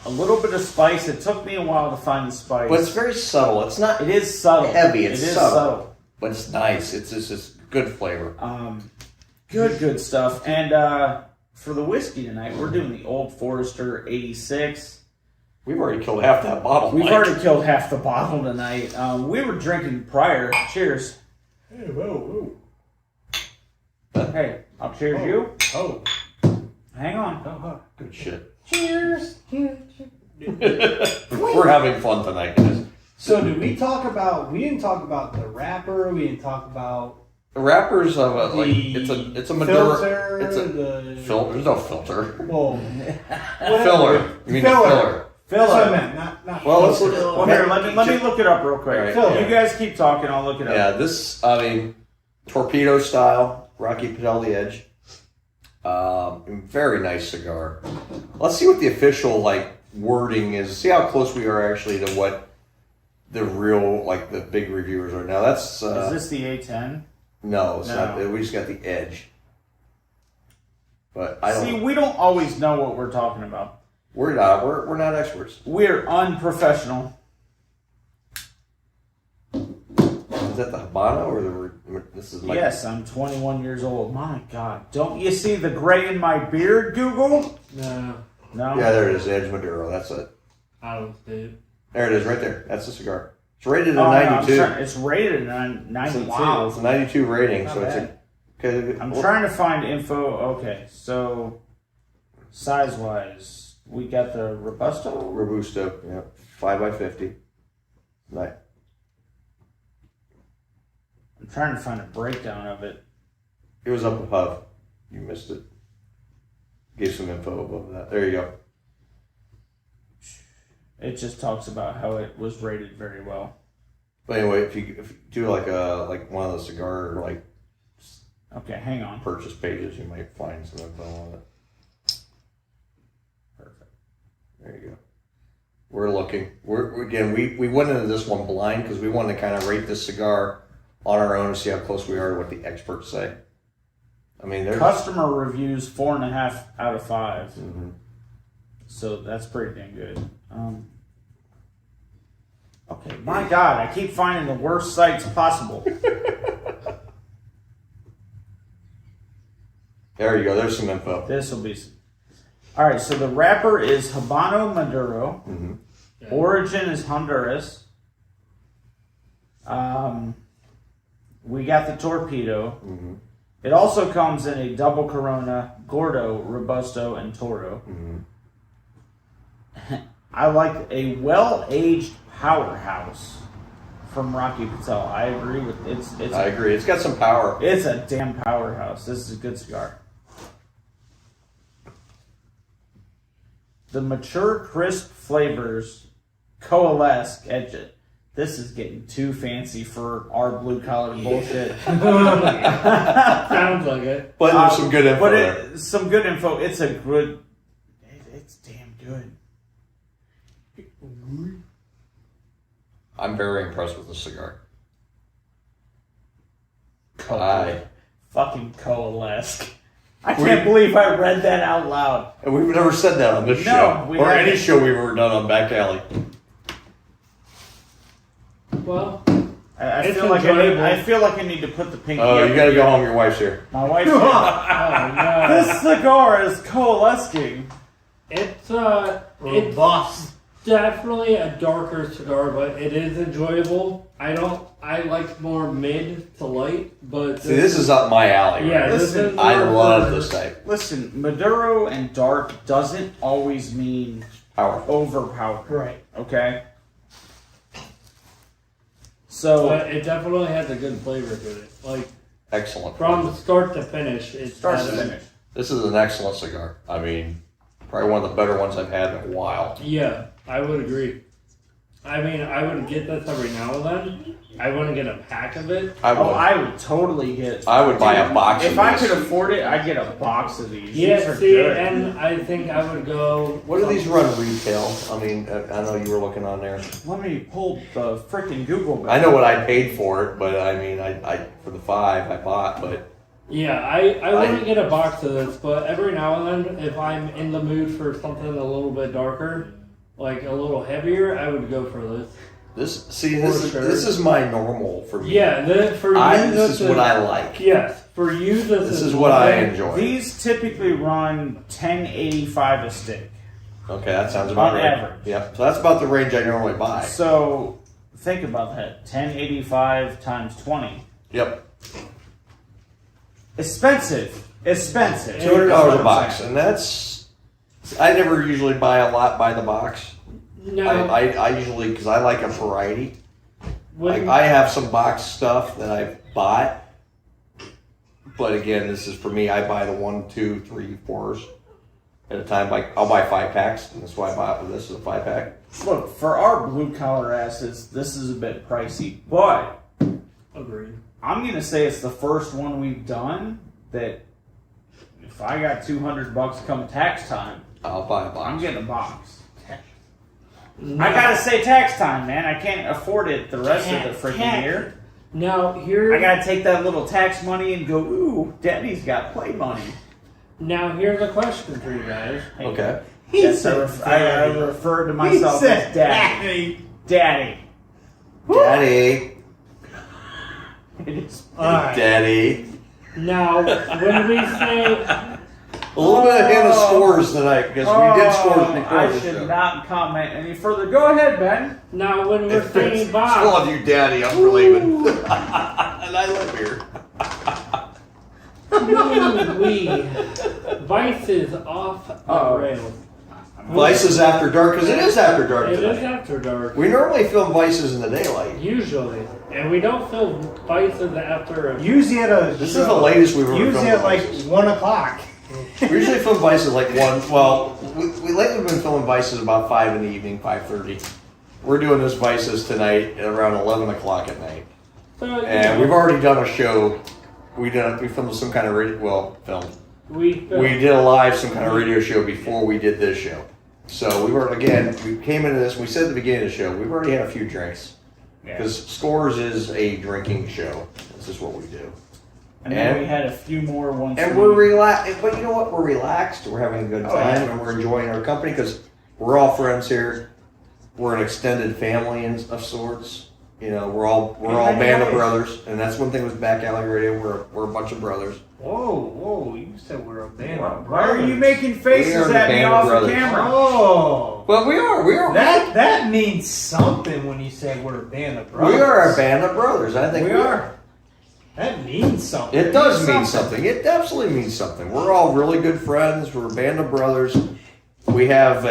[SPEAKER 1] a little bit of spice. It took me a while to find the spice.
[SPEAKER 2] But it's very subtle. It's not
[SPEAKER 1] It is subtle.
[SPEAKER 2] heavy. It's
[SPEAKER 1] It is
[SPEAKER 2] subtle. But it's nice. It's just good flavor.
[SPEAKER 1] Good stuff. And for the whiskey tonight, we're doing the Old Forester 86.
[SPEAKER 2] We've already killed half that bottle.
[SPEAKER 1] We've
[SPEAKER 2] Mike.
[SPEAKER 1] already killed half the bottle tonight. We were drinking prior. Cheers.
[SPEAKER 4] Hey, whoa,
[SPEAKER 1] Hey, I'll cheers you.
[SPEAKER 4] whoa.
[SPEAKER 1] Hang on.
[SPEAKER 4] Oh,
[SPEAKER 2] Good shit.
[SPEAKER 1] Cheers.
[SPEAKER 2] We're having fun tonight, guys.
[SPEAKER 4] So did we talk about? We didn't talk about the wrapper. We didn't talk about
[SPEAKER 2] The wrappers of a, like
[SPEAKER 4] the
[SPEAKER 2] it's a Maduro.
[SPEAKER 4] filter.
[SPEAKER 2] It's a
[SPEAKER 4] the
[SPEAKER 2] filter. There's no filter.
[SPEAKER 4] well,
[SPEAKER 2] Filler. You mean the filler?
[SPEAKER 4] That's what I
[SPEAKER 1] Filler.
[SPEAKER 4] meant. Not
[SPEAKER 2] Well, let's
[SPEAKER 4] filter.
[SPEAKER 2] look.
[SPEAKER 1] Well, here, let me look it up real quick.
[SPEAKER 2] All right,
[SPEAKER 4] Filler.
[SPEAKER 1] You guys keep talking. I'll look it up.
[SPEAKER 2] Yeah, this, I mean, torpedo style, Rocky Patel The Edge. Very nice cigar. Let's see what the official, like, wording is. See how close we are actually to what the real, like, the big reviewers are. Now, that's,
[SPEAKER 1] Is this the A10?
[SPEAKER 2] no, it's
[SPEAKER 1] No.
[SPEAKER 2] not. We just got The Edge. But I don't,
[SPEAKER 1] See, we don't always know what we're talking about.
[SPEAKER 2] we're not experts.
[SPEAKER 1] We're unprofessional.
[SPEAKER 2] Is that the Habano or this is my...
[SPEAKER 1] Yes, I'm 21 years old. My God. Don't you see the gray in my beard, Google?
[SPEAKER 3] No,
[SPEAKER 1] No?
[SPEAKER 2] Yeah, there it is, Edge Maduro. That's it.
[SPEAKER 3] I don't see it.
[SPEAKER 2] There it is, right there. That's the cigar. It's rated
[SPEAKER 1] Oh,
[SPEAKER 2] at
[SPEAKER 1] no,
[SPEAKER 2] 92.
[SPEAKER 1] it's rated at 92.
[SPEAKER 2] Wow. It's a 92 rating,
[SPEAKER 1] Not
[SPEAKER 2] so it's
[SPEAKER 1] bad.
[SPEAKER 2] okay.
[SPEAKER 1] I'm trying to find info. Okay, so size-wise, we got the Robusto.
[SPEAKER 2] Robusto, yeah, 5x50. Nice.
[SPEAKER 1] I'm trying to find a breakdown of it.
[SPEAKER 2] It was up above. You missed it. Gave some info above that. There you go.
[SPEAKER 1] It just talks about how it was rated very well.
[SPEAKER 2] But anyway, if you do like one of the cigar like
[SPEAKER 1] Okay, hang on.
[SPEAKER 2] purchase pages, you might find some info on it.
[SPEAKER 1] Perfect.
[SPEAKER 2] There you go. We're looking. We went into this one blind because we wanted to kind of rate this cigar on our own and see how close we are to what the experts say. I mean, there's
[SPEAKER 1] Customer reviews 4.5 out of 5.
[SPEAKER 2] Mhm.
[SPEAKER 1] So that's pretty dang good. Okay, my God, I keep finding the worst sites possible.
[SPEAKER 2] There you go. There's some info.
[SPEAKER 1] This will be. All right, so the wrapper is Habano Maduro.
[SPEAKER 2] Mhm.
[SPEAKER 1] Origin is Honduras. We got the torpedo.
[SPEAKER 2] Mhm.
[SPEAKER 1] It also comes in a double Corona, Gordo, Robusto, and Toro.
[SPEAKER 2] Mhm.
[SPEAKER 1] I like a well-aged powerhouse from Rocky Patel. I agree with it's.
[SPEAKER 2] I agree. It's got some power.
[SPEAKER 1] It's a damn powerhouse. This is a good cigar. The mature, crisp flavors coalesce at it. This is getting too fancy for our blue-collar bullshit.
[SPEAKER 3] Sounds like it.
[SPEAKER 2] But there's some good info
[SPEAKER 1] But
[SPEAKER 2] there.
[SPEAKER 1] some good info. It's a good. It's damn good.
[SPEAKER 2] I'm very impressed with the cigar.
[SPEAKER 1] Fucking coalesce. I can't believe I read that out loud.
[SPEAKER 2] And we've never said that on this
[SPEAKER 1] No,
[SPEAKER 2] show.
[SPEAKER 1] we
[SPEAKER 2] Or
[SPEAKER 1] haven't.
[SPEAKER 2] any show we've ever done on Back Alley.
[SPEAKER 3] Well,
[SPEAKER 1] I
[SPEAKER 3] It's
[SPEAKER 1] feel like
[SPEAKER 3] enjoyable.
[SPEAKER 1] I feel like I need to put the pinky.
[SPEAKER 2] Oh,
[SPEAKER 1] up
[SPEAKER 2] you gotta
[SPEAKER 1] here.
[SPEAKER 2] go home. Your wife's here.
[SPEAKER 1] My wife's
[SPEAKER 3] oh no,
[SPEAKER 1] This cigar is coalescing.
[SPEAKER 3] it's
[SPEAKER 4] Robust.
[SPEAKER 3] definitely a darker cigar, but it is enjoyable. I like more mid to light, but
[SPEAKER 2] See, this is up my alley.
[SPEAKER 3] yeah,
[SPEAKER 2] Right?
[SPEAKER 3] this
[SPEAKER 1] Listen,
[SPEAKER 3] is
[SPEAKER 2] I
[SPEAKER 3] more
[SPEAKER 2] love
[SPEAKER 3] for-
[SPEAKER 2] this type.
[SPEAKER 1] Listen, Maduro and dark doesn't always mean
[SPEAKER 2] Powerful.
[SPEAKER 1] overpowered.
[SPEAKER 4] Right.
[SPEAKER 1] Okay. So
[SPEAKER 3] But it definitely has a good flavor to it. Like
[SPEAKER 2] Excellent.
[SPEAKER 3] from start to finish, it's
[SPEAKER 1] start to
[SPEAKER 3] has-
[SPEAKER 1] finish.
[SPEAKER 2] This is an excellent cigar. I mean, probably one of the better ones I've had in a while.
[SPEAKER 3] Yeah, I would agree. I mean, I would get this every now and then. I wouldn't get a pack of it.
[SPEAKER 2] I would.
[SPEAKER 1] Oh, I would totally get.
[SPEAKER 2] I would buy a box
[SPEAKER 1] If
[SPEAKER 2] of
[SPEAKER 1] I
[SPEAKER 2] this.
[SPEAKER 1] could afford it, I'd get a box of these.
[SPEAKER 3] Yeah,
[SPEAKER 1] These are
[SPEAKER 3] see,
[SPEAKER 1] good.
[SPEAKER 3] and I think I would go.
[SPEAKER 2] What do these run retail? I mean, I know you were looking on there.
[SPEAKER 1] Let me pull the freaking Google back.
[SPEAKER 2] I know what I paid for it, but I mean, I for the 5 I bought, but
[SPEAKER 3] Yeah, I wouldn't get a box of this, but every now and then, if I'm in the mood for something a little bit darker, like a little heavier, I would go for this.
[SPEAKER 2] This is my normal for me.
[SPEAKER 3] Yeah,
[SPEAKER 2] this is what I like.
[SPEAKER 3] Yes, for you,
[SPEAKER 2] this is what I enjoy.
[SPEAKER 1] These typically run $10.85 a stick.
[SPEAKER 2] Okay, that sounds about right.
[SPEAKER 1] Average.
[SPEAKER 2] Yep. So that's about the range I normally buy.
[SPEAKER 1] So think about that: $10.85 times 20.
[SPEAKER 2] Yep.
[SPEAKER 1] Expensive.
[SPEAKER 2] $200 a box, and that's. I never usually buy a lot by the box.
[SPEAKER 3] No.
[SPEAKER 2] I usually, because I like a variety. I have some box stuff that I've bought, but again, this is for me. I buy the 1, 2, 3, 4s at a time. Like I'll buy 5-packs, and that's why I bought this is a 5-pack.
[SPEAKER 1] Look, for our blue collar asses, this is a bit pricey, but
[SPEAKER 3] agreed.
[SPEAKER 1] I'm gonna say it's the first one we've done that. If I got $200 come tax time,
[SPEAKER 2] I'll buy a box.
[SPEAKER 1] I'm getting a box. No. I gotta say tax time, man. I can't afford it the rest of the freaking year.
[SPEAKER 3] Now here,
[SPEAKER 1] I gotta take that little tax money and go. Ooh, Daddy's got play money.
[SPEAKER 3] Now here's a question for you guys.
[SPEAKER 2] Okay.
[SPEAKER 1] Yes, I refer to myself as Daddy. Daddy.
[SPEAKER 2] Daddy.
[SPEAKER 1] Right.
[SPEAKER 2] Daddy.
[SPEAKER 3] Now, when we say
[SPEAKER 2] a little bit of hint of scores tonight because we did scores before
[SPEAKER 1] I
[SPEAKER 2] this
[SPEAKER 1] should
[SPEAKER 2] show.
[SPEAKER 1] not comment any further. Go ahead, Ben.
[SPEAKER 3] Now, when we're saying box,
[SPEAKER 2] I love you, Daddy. I'm leaving, and I live here.
[SPEAKER 3] Vice is off the rails.
[SPEAKER 2] Vice is after dark because it is after dark
[SPEAKER 3] It
[SPEAKER 2] tonight.
[SPEAKER 3] is after dark.
[SPEAKER 2] We normally film Vices in the daylight.
[SPEAKER 3] Usually. And we don't film Vices after
[SPEAKER 4] Usually at a.
[SPEAKER 2] This is the latest we've ever filmed.
[SPEAKER 4] Usually at like
[SPEAKER 2] Vices.
[SPEAKER 4] 1 o'clock.
[SPEAKER 2] We usually film Vices like 1. Well, we lately been filming Vices about 5 in the evening, 5:30. We're doing this Vices tonight at around 11 o'clock at night.
[SPEAKER 3] So,
[SPEAKER 2] And we've already done a show. We filmed some kind of radio. Well, filmed. We did a live some kind of radio show before we did this show. So we came into this, we said at the beginning of the show, we've already had a few drinks. Because Scores is a drinking show. This is what we do.
[SPEAKER 1] And then we had a few more ones.
[SPEAKER 2] And we're relaxed. But you know what? We're relaxed. We're having a good time. And we're enjoying our company because we're all friends here. We're an extended family of sorts. You know, we're all a band of brothers. And that's one thing with Back Alley Radio. We're a bunch of brothers.
[SPEAKER 4] Whoa, you said we're a band of brothers.
[SPEAKER 1] Why are you making faces at me off the camera?
[SPEAKER 4] Oh.
[SPEAKER 2] Well, we are.
[SPEAKER 4] That means something when you say we're a band of brothers.
[SPEAKER 2] We are a band of brothers. I think we are.
[SPEAKER 4] That means something.
[SPEAKER 2] It does mean something. It absolutely means something. We're all really good friends. We're a band of brothers. We have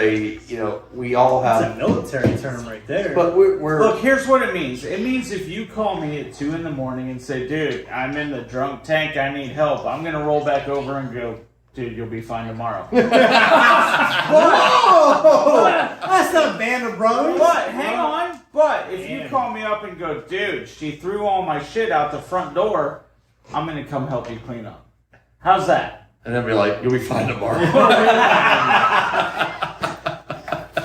[SPEAKER 2] we all have.
[SPEAKER 4] That's a military term right there.
[SPEAKER 2] But we're
[SPEAKER 1] Look, here's what it means. It means if you call me at 2 in the morning and say, dude, I'm in the drunk tank, I need help, I'm going to roll back over and go, dude, you'll be fine tomorrow.
[SPEAKER 4] Whoa! That's not a band of brothers.
[SPEAKER 1] But, hang on. But if you call me up and go, dude, she threw all my shit out the front door, I'm going to come help you clean up. How's that?
[SPEAKER 2] and then be like, you'll be fine tomorrow.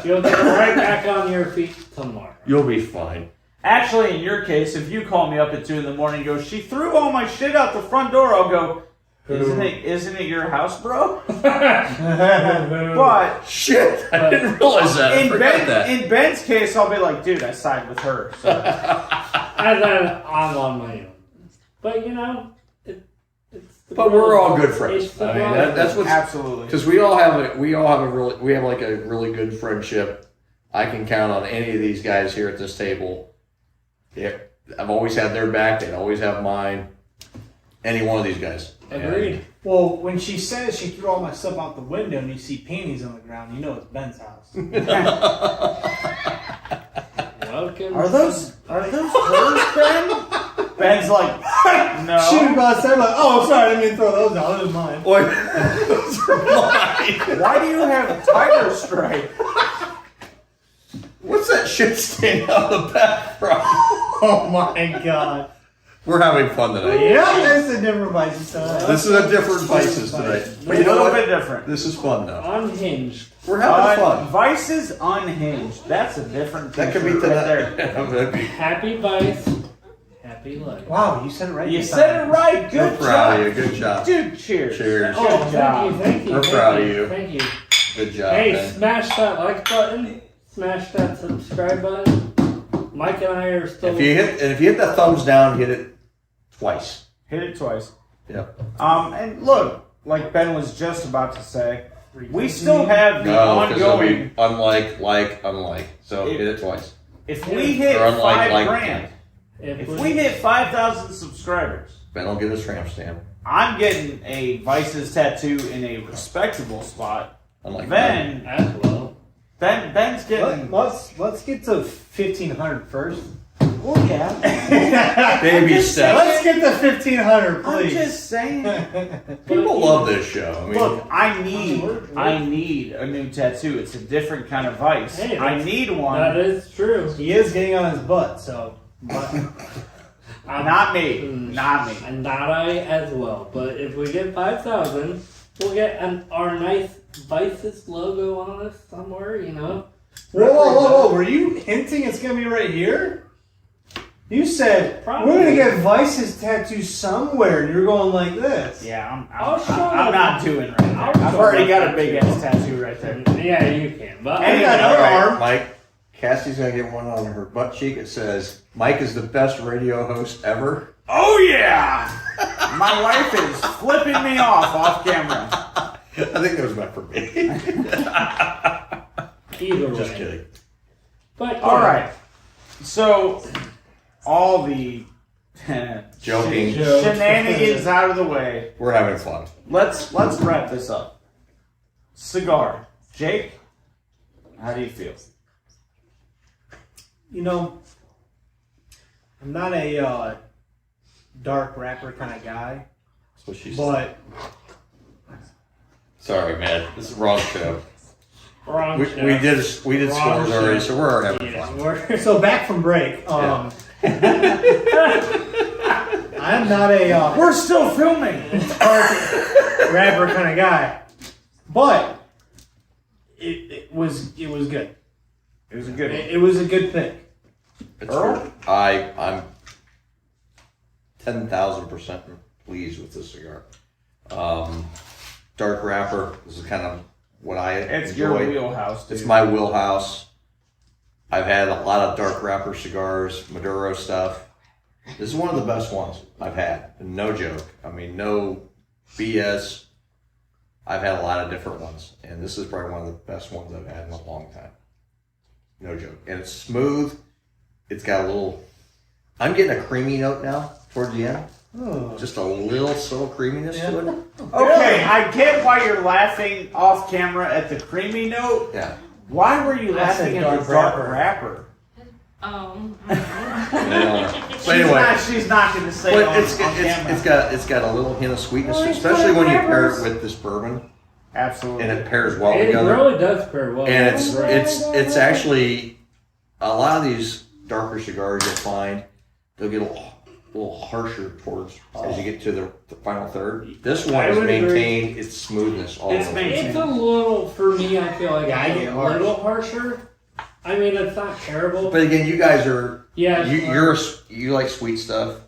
[SPEAKER 3] You'll get right back on your feet tomorrow.
[SPEAKER 2] You'll be fine.
[SPEAKER 1] Actually, in your case, if you call me up at 2 in the morning and go, she threw all my shit out the front door, I'll go, isn't it your house, bro? But
[SPEAKER 2] shit, I didn't realize that. I forgot that.
[SPEAKER 1] In Ben's case, I'll be like, dude, I side with her. So.
[SPEAKER 3] I'm on my own. But you know,
[SPEAKER 2] but we're all good friends. I mean, that's what's
[SPEAKER 1] absolutely,
[SPEAKER 2] because we have like a really good friendship. I can count on any of these guys here at this table. Yeah, I've always had their back. They'd always have mine. Any one of these guys.
[SPEAKER 3] Agreed.
[SPEAKER 4] Well, when she says she threw all my stuff out the window and you see panties on the ground, you know it's Ben's house.
[SPEAKER 3] Welcome.
[SPEAKER 1] Are those hers, Ben? Ben's like, no.
[SPEAKER 4] She was about to say, like, oh, sorry, I didn't mean to throw those out. Those are mine.
[SPEAKER 2] Boy, those are mine.
[SPEAKER 1] Why do you have a tiger stripe?
[SPEAKER 2] What's that shit stain out the back from?
[SPEAKER 4] Oh my god.
[SPEAKER 2] We're having fun tonight.
[SPEAKER 4] Yeah, this is a different Vices tonight.
[SPEAKER 2] This is a different Vices tonight. But you know
[SPEAKER 1] a little
[SPEAKER 2] what?
[SPEAKER 1] bit different.
[SPEAKER 2] This is fun though.
[SPEAKER 3] Unhinged.
[SPEAKER 2] We're having fun.
[SPEAKER 1] Vices unhinged. That's a different.
[SPEAKER 2] That could be
[SPEAKER 1] t-shirt
[SPEAKER 2] tonight.
[SPEAKER 1] right there.
[SPEAKER 3] Happy Vice. happy life.
[SPEAKER 4] Wow, you said it right.
[SPEAKER 1] You said it right.
[SPEAKER 2] We're
[SPEAKER 1] Good
[SPEAKER 2] proud
[SPEAKER 1] job.
[SPEAKER 2] of you. Good job.
[SPEAKER 1] Dude, cheers.
[SPEAKER 2] Cheers.
[SPEAKER 3] Oh,
[SPEAKER 1] job.
[SPEAKER 3] thank you.
[SPEAKER 2] We're
[SPEAKER 3] thank
[SPEAKER 2] proud
[SPEAKER 3] you,
[SPEAKER 2] of you.
[SPEAKER 3] Thank you.
[SPEAKER 2] Good job,
[SPEAKER 3] Hey,
[SPEAKER 2] man.
[SPEAKER 3] smash that like button. Smash that subscribe button. Mike and I are still.
[SPEAKER 2] If you hit that thumbs down, hit it twice.
[SPEAKER 1] Hit it twice.
[SPEAKER 2] Yep.
[SPEAKER 1] And look, like Ben was just about to say, we still have the
[SPEAKER 2] No, because it'll
[SPEAKER 1] ongoing.
[SPEAKER 2] be unlike. So hit it twice.
[SPEAKER 1] If we hit
[SPEAKER 2] Or unlike,
[SPEAKER 1] $5 grand, if we hit 5,000 subscribers,
[SPEAKER 2] Ben will get his tramp stamp.
[SPEAKER 1] I'm getting a Vices tattoo in a respectable spot.
[SPEAKER 2] Unlike
[SPEAKER 1] Ben,
[SPEAKER 3] as well.
[SPEAKER 1] Ben's getting.
[SPEAKER 4] Let's get to 1,500 first.
[SPEAKER 1] Oh yeah.
[SPEAKER 2] baby steps.
[SPEAKER 4] Let's get to 1,500,
[SPEAKER 1] I'm
[SPEAKER 4] please.
[SPEAKER 1] just saying.
[SPEAKER 2] People love this show. I mean,
[SPEAKER 1] Look, I need a new tattoo. It's a different kind of vice.
[SPEAKER 3] Hey,
[SPEAKER 1] I need one.
[SPEAKER 3] That is true.
[SPEAKER 4] He is getting on his butt, so.
[SPEAKER 1] Not me. Not me.
[SPEAKER 3] And not I as well. But if we get 5,000, we'll get our nice Vices logo on us somewhere, you know.
[SPEAKER 4] Whoa. Were you hinting it's going to be right here? You said,
[SPEAKER 3] Probably.
[SPEAKER 4] we're going to get Vice's tattoo somewhere, and you're going like this.
[SPEAKER 1] Yeah,
[SPEAKER 3] I'll show
[SPEAKER 1] I'm
[SPEAKER 3] you.
[SPEAKER 1] not doing right there.
[SPEAKER 3] I'll
[SPEAKER 1] I've
[SPEAKER 3] show
[SPEAKER 1] already
[SPEAKER 3] you.
[SPEAKER 1] got a big ass tattoo right there.
[SPEAKER 3] Yeah, you can. But
[SPEAKER 1] Anyway,
[SPEAKER 4] got
[SPEAKER 2] all
[SPEAKER 4] another
[SPEAKER 2] right,
[SPEAKER 4] arm.
[SPEAKER 2] Mike. Cassie's gonna get one on her butt cheek. It says, "Mike is the best radio host ever."
[SPEAKER 1] Oh yeah! My wife is flipping me off camera.
[SPEAKER 2] I think that was meant for me.
[SPEAKER 3] either way.
[SPEAKER 2] Just kidding.
[SPEAKER 3] But
[SPEAKER 1] All right. So all the
[SPEAKER 2] Joking.
[SPEAKER 1] shenanigans out of the way.
[SPEAKER 2] We're having fun.
[SPEAKER 1] Let's wrap this up. Cigar, Jake. How do you feel?
[SPEAKER 4] You know, I'm not a dark rapper kind of guy,
[SPEAKER 2] That's what she said.
[SPEAKER 4] but
[SPEAKER 2] Sorry, man. This is the wrong show.
[SPEAKER 3] Wrong
[SPEAKER 2] We
[SPEAKER 3] show.
[SPEAKER 2] did
[SPEAKER 3] Wrong
[SPEAKER 2] scores already,
[SPEAKER 3] show.
[SPEAKER 2] so we're already having
[SPEAKER 3] Yeah,
[SPEAKER 2] fun.
[SPEAKER 3] we're-
[SPEAKER 4] so back from break.
[SPEAKER 2] Yeah.
[SPEAKER 4] I'm not a
[SPEAKER 1] We're still filming.
[SPEAKER 4] dark rapper kind of guy, but it was good.
[SPEAKER 1] It was a good one.
[SPEAKER 4] It was a good pick.
[SPEAKER 2] It's
[SPEAKER 1] Earl?
[SPEAKER 2] good. I'm 10,000% pleased with this cigar. Dark wrapper. This is kind of what I
[SPEAKER 1] It's
[SPEAKER 2] enjoy.
[SPEAKER 1] your wheelhouse, dude.
[SPEAKER 2] It's my wheelhouse. I've had a lot of dark wrapper cigars, Maduro stuff. This is one of the best ones I've had. No joke. I mean, no BS. I've had a lot of different ones, and this is probably one of the best ones I've had in a long time. No joke. And it's smooth. It's got a little... I'm getting a creamy note now towards the end.
[SPEAKER 4] Oh.
[SPEAKER 2] Just a little subtle creaminess to it.
[SPEAKER 1] Okay, I get why you're laughing off camera at the creamy note.
[SPEAKER 2] Yeah.
[SPEAKER 1] Why were you
[SPEAKER 4] I said
[SPEAKER 1] laughing at
[SPEAKER 4] dark
[SPEAKER 1] the dark
[SPEAKER 4] wrapper.
[SPEAKER 1] wrapper?
[SPEAKER 2] So anyway,
[SPEAKER 1] She's not going to say
[SPEAKER 2] but
[SPEAKER 1] on,
[SPEAKER 2] it's
[SPEAKER 1] on camera.
[SPEAKER 2] it's got a little hint of sweetness,
[SPEAKER 3] Well, it's
[SPEAKER 2] especially when you
[SPEAKER 3] dark
[SPEAKER 2] pair it
[SPEAKER 3] wrappers.
[SPEAKER 2] with this bourbon,
[SPEAKER 1] Absolutely.
[SPEAKER 2] and it pairs well
[SPEAKER 3] It
[SPEAKER 2] together.
[SPEAKER 3] really does pair well.
[SPEAKER 2] And it's actually a lot of these darker cigars you'll find they'll get a little harsher towards as you get to the final third. This one
[SPEAKER 3] I
[SPEAKER 2] has
[SPEAKER 3] would agree.
[SPEAKER 2] maintained its smoothness all
[SPEAKER 1] It's
[SPEAKER 2] the way.
[SPEAKER 3] It's a little, for me, I feel like
[SPEAKER 4] Yeah, I
[SPEAKER 3] it's
[SPEAKER 4] get
[SPEAKER 3] a
[SPEAKER 4] harsh.
[SPEAKER 3] little harsher. I mean, it's not terrible.
[SPEAKER 2] But again, you guys are
[SPEAKER 3] Yeah,
[SPEAKER 2] you like sweet stuff.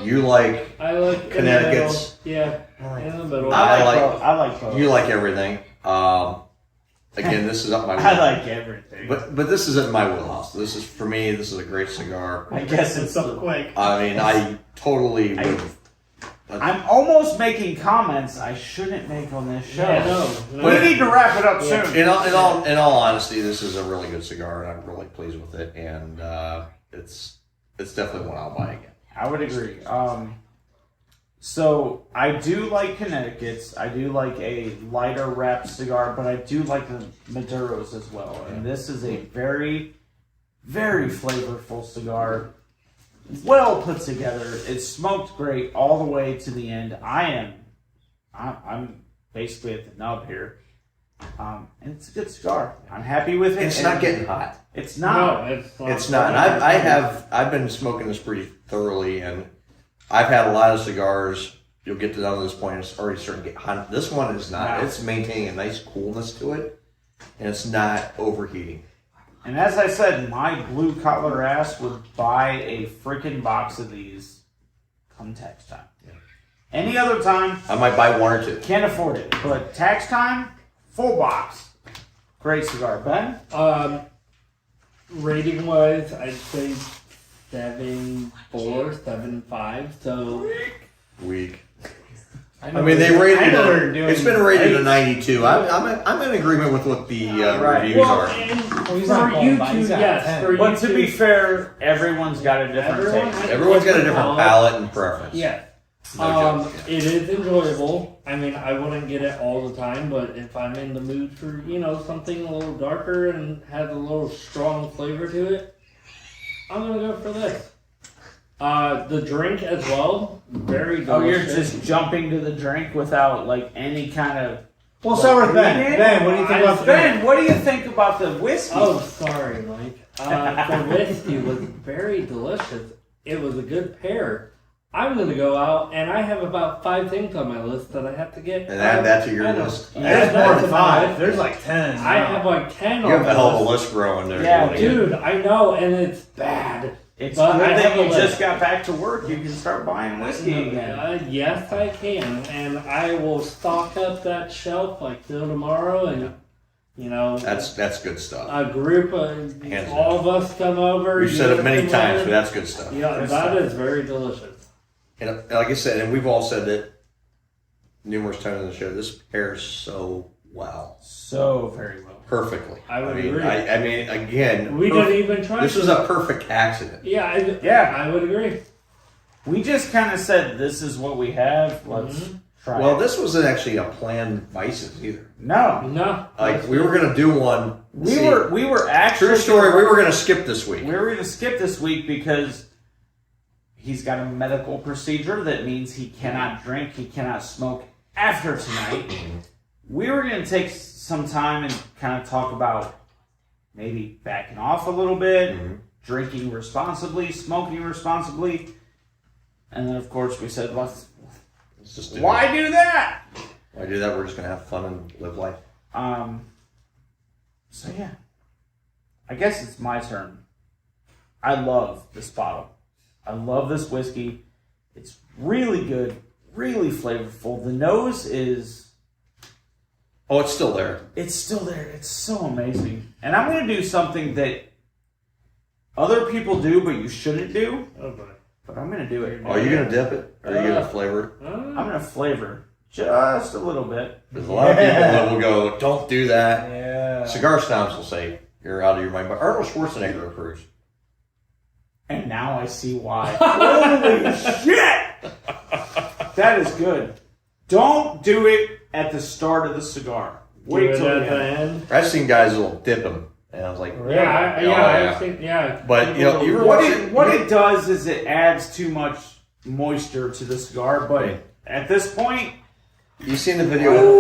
[SPEAKER 2] You like
[SPEAKER 3] I like
[SPEAKER 2] Connecticut's.
[SPEAKER 3] In the middle. Yeah, in the middle.
[SPEAKER 2] I like-
[SPEAKER 1] both. I like both.
[SPEAKER 2] you like everything. Again, this is up my
[SPEAKER 1] I
[SPEAKER 2] wheelhouse.
[SPEAKER 1] like everything.
[SPEAKER 2] But this isn't my wheelhouse. This is for me. This is a great cigar.
[SPEAKER 1] I guess it's
[SPEAKER 4] so quick.
[SPEAKER 2] I mean, I totally would.
[SPEAKER 1] I'm almost making comments I shouldn't make on this show.
[SPEAKER 3] Yeah, no.
[SPEAKER 1] We need to wrap it up
[SPEAKER 3] Yeah.
[SPEAKER 1] soon.
[SPEAKER 2] In all honesty, this is a really good cigar, and I'm really pleased with it. And it's definitely one I'll buy again.
[SPEAKER 1] I would agree. So I do like Connecticut's. I do like a lighter wrapped cigar, but I do like the Maduros as well. And this is a very, very flavorful cigar. Well put together. It's smoked great all the way to the end. I'm basically at the nub here. And it's a good cigar. I'm happy with it.
[SPEAKER 2] It's
[SPEAKER 1] and
[SPEAKER 2] not getting hot.
[SPEAKER 1] It's not.
[SPEAKER 3] No, it's not.
[SPEAKER 2] It's not. And I've been smoking this pretty thoroughly, and I've had a lot of cigars. You'll get to this point, it's already starting to get hot. This one is not.
[SPEAKER 1] No.
[SPEAKER 2] It's maintaining a nice coolness to it, and it's not overheating.
[SPEAKER 1] And as I said, my blue collar ass would buy a freaking box of these come tax time.
[SPEAKER 2] Yeah.
[SPEAKER 1] Any other time,
[SPEAKER 2] I might buy one or two.
[SPEAKER 1] can't afford it. But tax time, full box. Great cigar. Ben?
[SPEAKER 3] Rating wise, I'd say 7.4, 7.5. So
[SPEAKER 2] Weak.
[SPEAKER 4] I
[SPEAKER 2] I mean, they rated
[SPEAKER 4] I know what
[SPEAKER 2] it.
[SPEAKER 4] they're doing.
[SPEAKER 2] It's been rated a 92. I'm in agreement with what the reviews
[SPEAKER 3] well,
[SPEAKER 2] are.
[SPEAKER 3] and
[SPEAKER 4] he's
[SPEAKER 3] for
[SPEAKER 4] not
[SPEAKER 3] you
[SPEAKER 4] qualified.
[SPEAKER 3] two,
[SPEAKER 4] He's got
[SPEAKER 3] yes.
[SPEAKER 4] 10.
[SPEAKER 3] For
[SPEAKER 1] But
[SPEAKER 3] you
[SPEAKER 1] to
[SPEAKER 3] two,
[SPEAKER 1] be fair, everyone's got a different
[SPEAKER 3] Everyone
[SPEAKER 1] taste.
[SPEAKER 3] has-
[SPEAKER 2] Everyone's got a different palate and preference.
[SPEAKER 3] yeah.
[SPEAKER 2] No joke.
[SPEAKER 3] It is enjoyable. I mean, I wouldn't get it all the time, but if I'm in the mood for, something a little darker and has a little strong flavor to it, I'm gonna go for this. The drink as well, very delicious.
[SPEAKER 1] Oh, you're just jumping to the drink without like any kind of.
[SPEAKER 4] We'll start with Ben.
[SPEAKER 1] reading?
[SPEAKER 4] Ben, what do you think about the
[SPEAKER 1] Ben?
[SPEAKER 4] drink?
[SPEAKER 1] What do you think about the whiskey?
[SPEAKER 3] Oh, sorry, Mike. The whiskey was very delicious. It was a good pair. I'm gonna go out, and I have about 5 things on my list that I have to get.
[SPEAKER 2] And add that to your
[SPEAKER 3] I know.
[SPEAKER 2] list.
[SPEAKER 3] Yeah,
[SPEAKER 4] There's more
[SPEAKER 3] that's
[SPEAKER 4] than
[SPEAKER 3] on my
[SPEAKER 4] 5.
[SPEAKER 3] list.
[SPEAKER 4] There's like 10.
[SPEAKER 3] I have like 10
[SPEAKER 2] You
[SPEAKER 3] on
[SPEAKER 2] have a
[SPEAKER 3] my
[SPEAKER 2] hell of a
[SPEAKER 3] list.
[SPEAKER 2] list growing there.
[SPEAKER 1] Yeah,
[SPEAKER 3] Dude, I know, and it's bad.
[SPEAKER 1] It's
[SPEAKER 3] But
[SPEAKER 1] good
[SPEAKER 3] I
[SPEAKER 1] that
[SPEAKER 3] have a
[SPEAKER 1] you
[SPEAKER 3] list.
[SPEAKER 1] just got back to work. You can start buying whiskey again.
[SPEAKER 3] Yes, I can, and I will stock up that shelf like till tomorrow, and
[SPEAKER 2] That's good stuff.
[SPEAKER 3] a group of
[SPEAKER 2] Hands
[SPEAKER 3] all of us come over.
[SPEAKER 2] We've said it many
[SPEAKER 3] you
[SPEAKER 2] times,
[SPEAKER 3] come
[SPEAKER 2] but that's good stuff.
[SPEAKER 3] over. Yeah,
[SPEAKER 1] Good
[SPEAKER 3] that
[SPEAKER 1] stuff.
[SPEAKER 3] is very delicious.
[SPEAKER 2] And like I said, and we've all said it numerous times on the show, this pairs so well.
[SPEAKER 1] So very well.
[SPEAKER 2] Perfectly.
[SPEAKER 3] I would
[SPEAKER 2] mean,
[SPEAKER 3] agree.
[SPEAKER 2] I mean, again,
[SPEAKER 3] We didn't even try.
[SPEAKER 2] this was a perfect accident.
[SPEAKER 3] Yeah,
[SPEAKER 1] Yeah.
[SPEAKER 3] I would agree.
[SPEAKER 1] We just kind of said this is what we have. Let's try.
[SPEAKER 2] Well,
[SPEAKER 1] it.
[SPEAKER 2] this wasn't actually a planned Vices either.
[SPEAKER 1] No,
[SPEAKER 3] No,
[SPEAKER 2] Like, we were going to do one.
[SPEAKER 1] we were actually
[SPEAKER 2] True story, we were going to skip this week.
[SPEAKER 1] We were going to skip this week because he's got a medical procedure that means he cannot drink, he cannot smoke after tonight. We were going to take some time and kind of talk about maybe backing off a little bit, drinking responsibly, smoking responsibly, and then of course we said,
[SPEAKER 2] Let's just do
[SPEAKER 1] why do that?
[SPEAKER 2] Why do that? We're just going to have fun and live life.
[SPEAKER 1] So yeah, I guess it's my turn. I love this bottle. I love this whiskey. It's really good, really flavorful. The nose is...
[SPEAKER 2] Oh, it's still there.
[SPEAKER 1] It's still there. It's so amazing. And I'm going to do something that other people do, but you shouldn't do.
[SPEAKER 3] Oh boy.
[SPEAKER 1] But I'm going to do it.
[SPEAKER 2] Are you going to dip it? Or are you going to flavor it?
[SPEAKER 1] I'm going to flavor just a little bit.
[SPEAKER 2] There's a lot of people that will go, don't do that.
[SPEAKER 4] Yeah.
[SPEAKER 2] Cigar snobs will say, you're out of your mind. But Arnold Schwarzenegger approves.
[SPEAKER 1] And now I see why. Holy shit! That is good. Don't do it at the start of the cigar. Wait
[SPEAKER 3] Do it
[SPEAKER 1] till
[SPEAKER 3] at
[SPEAKER 1] the
[SPEAKER 3] the
[SPEAKER 1] end.
[SPEAKER 3] end.
[SPEAKER 2] I've seen guys will dip them. And I was like,
[SPEAKER 3] I've seen, yeah.
[SPEAKER 2] But, you know, you ever
[SPEAKER 1] What
[SPEAKER 2] watch
[SPEAKER 1] what it does is it adds too much moisture to the cigar, but at this point,
[SPEAKER 2] You've seen the video.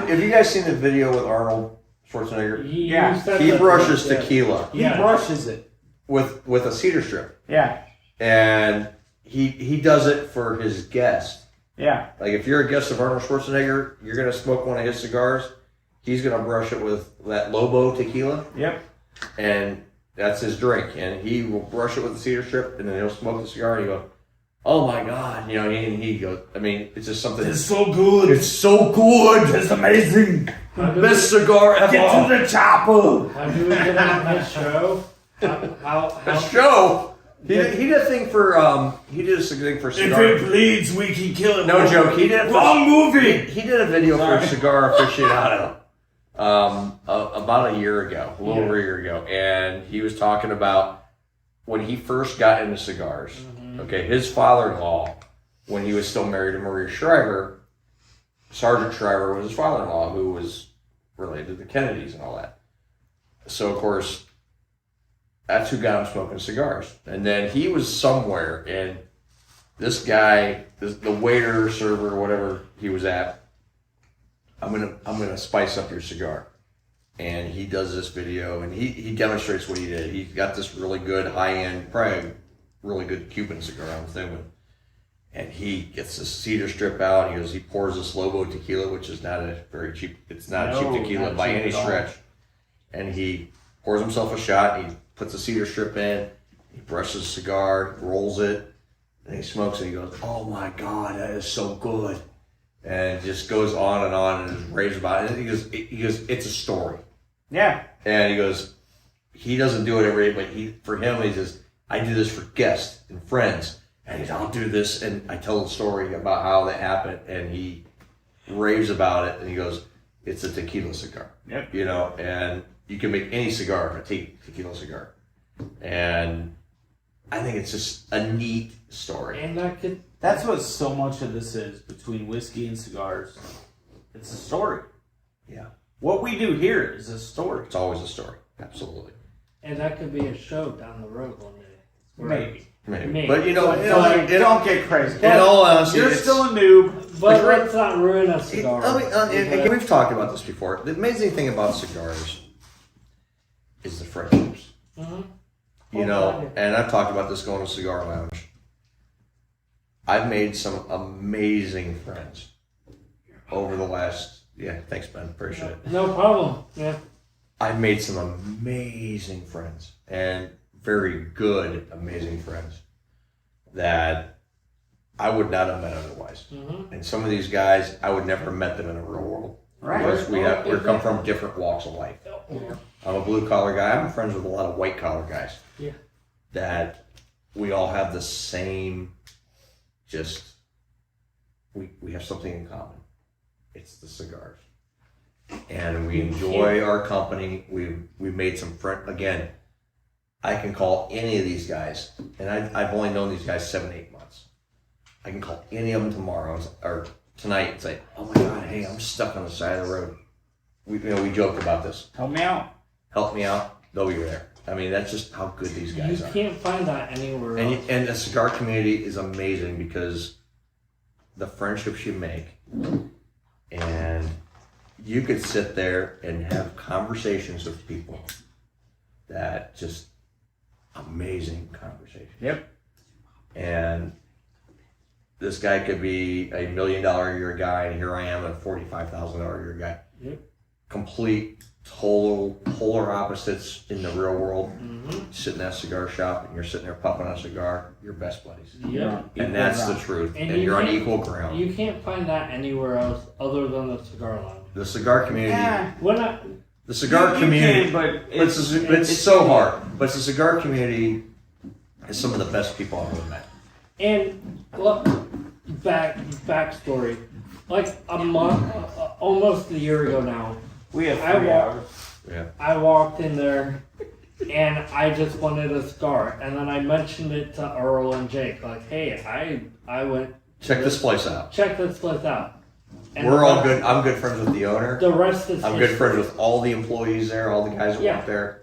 [SPEAKER 2] Have you guys seen the video with Arnold Schwarzenegger?
[SPEAKER 1] Yeah.
[SPEAKER 2] He brushes tequila
[SPEAKER 1] he brushes it.
[SPEAKER 2] with a cedar strip.
[SPEAKER 1] Yeah.
[SPEAKER 2] And he does it for his guests.
[SPEAKER 1] Yeah.
[SPEAKER 2] Like, if you're a guest of Arnold Schwarzenegger, you're going to smoke one of his cigars, he's going to brush it with that Lobo tequila.
[SPEAKER 1] Yep.
[SPEAKER 2] And that's his drink. And he will brush it with the cedar strip, and then he'll smoke the cigar, and he goes, oh my God. You know, and he goes, I mean, it's just something.
[SPEAKER 1] It's so good.
[SPEAKER 2] It's so good.
[SPEAKER 1] It's amazing.
[SPEAKER 2] Best cigar ever.
[SPEAKER 1] Get to the chopper.
[SPEAKER 3] How do we get on his show?
[SPEAKER 2] The show. He did a thing for he did a thing for cigar.
[SPEAKER 1] If it bleeds, we can kill it.
[SPEAKER 2] No joke. He did it for,
[SPEAKER 1] Wrong movie.
[SPEAKER 2] He did a video for Cigar Aficionado about a year ago, a little over a year ago, and he was talking about when he first got into cigars. Okay, his father-in-law, when he was still married to Maria Shriver, Sergeant Shriver was his father-in-law, who was related to the Kennedys and all that. So of course, that's who got him smoking cigars. And then he was somewhere, and this guy, the waiter, server, whatever he was at, I'm gonna spice up your cigar. And he does this video, and he demonstrates what he did. He got this really good high-end, probably really good Cuban cigar I'm thinking with. And he gets this cedar strip out. He pours this Lobo tequila, which is not a very cheap. It's not a cheap tequila by any stretch. And he pours himself a shot. He puts a cedar strip in. He brushes a cigar, rolls it, and he smokes it. He goes, "Oh my God, that is so good," and just goes on and just raves about it. And he goes, "It's a story."
[SPEAKER 1] Yeah.
[SPEAKER 2] And he goes, he doesn't do it every day, but for him, he says, "I do this for guests and friends." And he goes, "I'll do this," and I tell the story about how that happened, and he raves about it, and he goes, "It's a tequila cigar."
[SPEAKER 1] Yep.
[SPEAKER 2] You know, and you can make any cigar a tequila cigar. And I think it's just a neat story.
[SPEAKER 3] And that could.
[SPEAKER 1] That's what so much of this is between whiskey and cigars. It's a story.
[SPEAKER 2] Yeah.
[SPEAKER 1] What we do here is a story.
[SPEAKER 2] It's always a story. Absolutely.
[SPEAKER 3] And that could be a show down the road one day.
[SPEAKER 1] Maybe.
[SPEAKER 2] Maybe. But you know,
[SPEAKER 1] don't get crazy.
[SPEAKER 2] In all honesty,
[SPEAKER 1] you're still a noob.
[SPEAKER 3] But let's not ruin a cigar.
[SPEAKER 2] And we've talked about this before. The amazing thing about cigars is the friendships.
[SPEAKER 3] Mm-hmm.
[SPEAKER 2] You know, and I've talked about this going to Cigar Lounge. I've made some amazing friends over the last. Yeah, thanks, Ben. Appreciate it.
[SPEAKER 3] No problem. Yeah.
[SPEAKER 2] I've made some amazing friends and very good, amazing friends that I would not have met otherwise.
[SPEAKER 3] Mm-hmm.
[SPEAKER 2] And some of these guys, I would never have met them in the real world.
[SPEAKER 1] Right.
[SPEAKER 2] Because we come from different walks of life.
[SPEAKER 3] Yeah.
[SPEAKER 2] I'm a blue collar guy. I'm friends with a lot of white collar guys.
[SPEAKER 3] Yeah.
[SPEAKER 2] That we all have the same, just, we have something in common. It's the cigars. And we enjoy our company. We made some friends. Again, I can call any of these guys, and I've only known these guys 7-8 months. I can call any of them tomorrow or tonight and say, "Oh my God, hey, I'm stuck on the side of the road." We joked about this.
[SPEAKER 1] Help me out.
[SPEAKER 2] Help me out. They'll be there. I mean, that's just how good these guys are.
[SPEAKER 3] You can't find that anywhere else.
[SPEAKER 2] And the cigar community is amazing because the friendships you make, and you could sit there and have conversations with people that just amazing conversation.
[SPEAKER 1] Yep.
[SPEAKER 2] And this guy could be $1 million a year guy, and here I am, a $45,000 a year guy.
[SPEAKER 3] Yep.
[SPEAKER 2] Complete, total, polar opposites in the real world.
[SPEAKER 3] Mm-hmm.
[SPEAKER 2] Sit in that cigar shop, and you're sitting there puffing on a cigar. You're best buddies.
[SPEAKER 3] Yeah.
[SPEAKER 2] And that's the truth. And
[SPEAKER 3] you
[SPEAKER 2] you're on
[SPEAKER 3] can't-
[SPEAKER 2] equal ground.
[SPEAKER 3] You can't find that anywhere else other than the cigar lounge.
[SPEAKER 2] The cigar community.
[SPEAKER 1] Yeah.
[SPEAKER 3] When I,
[SPEAKER 2] The cigar
[SPEAKER 1] You
[SPEAKER 2] community.
[SPEAKER 1] can, but
[SPEAKER 2] it's so hard. But the cigar community is some of the best people I've ever met.
[SPEAKER 3] and look, backstory. Like a month, almost a year ago now,
[SPEAKER 1] We have
[SPEAKER 3] I
[SPEAKER 1] 3
[SPEAKER 3] walk-
[SPEAKER 1] hours.
[SPEAKER 2] Yeah.
[SPEAKER 3] I walked in there and I just wanted a cigar. And then I mentioned it to Earl and Jake. Like, hey, I went,
[SPEAKER 2] Check this place out.
[SPEAKER 3] check this place out. And
[SPEAKER 2] We're all good. I'm good friends with the owner.
[SPEAKER 3] The rest is
[SPEAKER 2] I'm
[SPEAKER 3] history.
[SPEAKER 2] good friends with all the employees there, all the guys that
[SPEAKER 3] Yeah.
[SPEAKER 2] work there,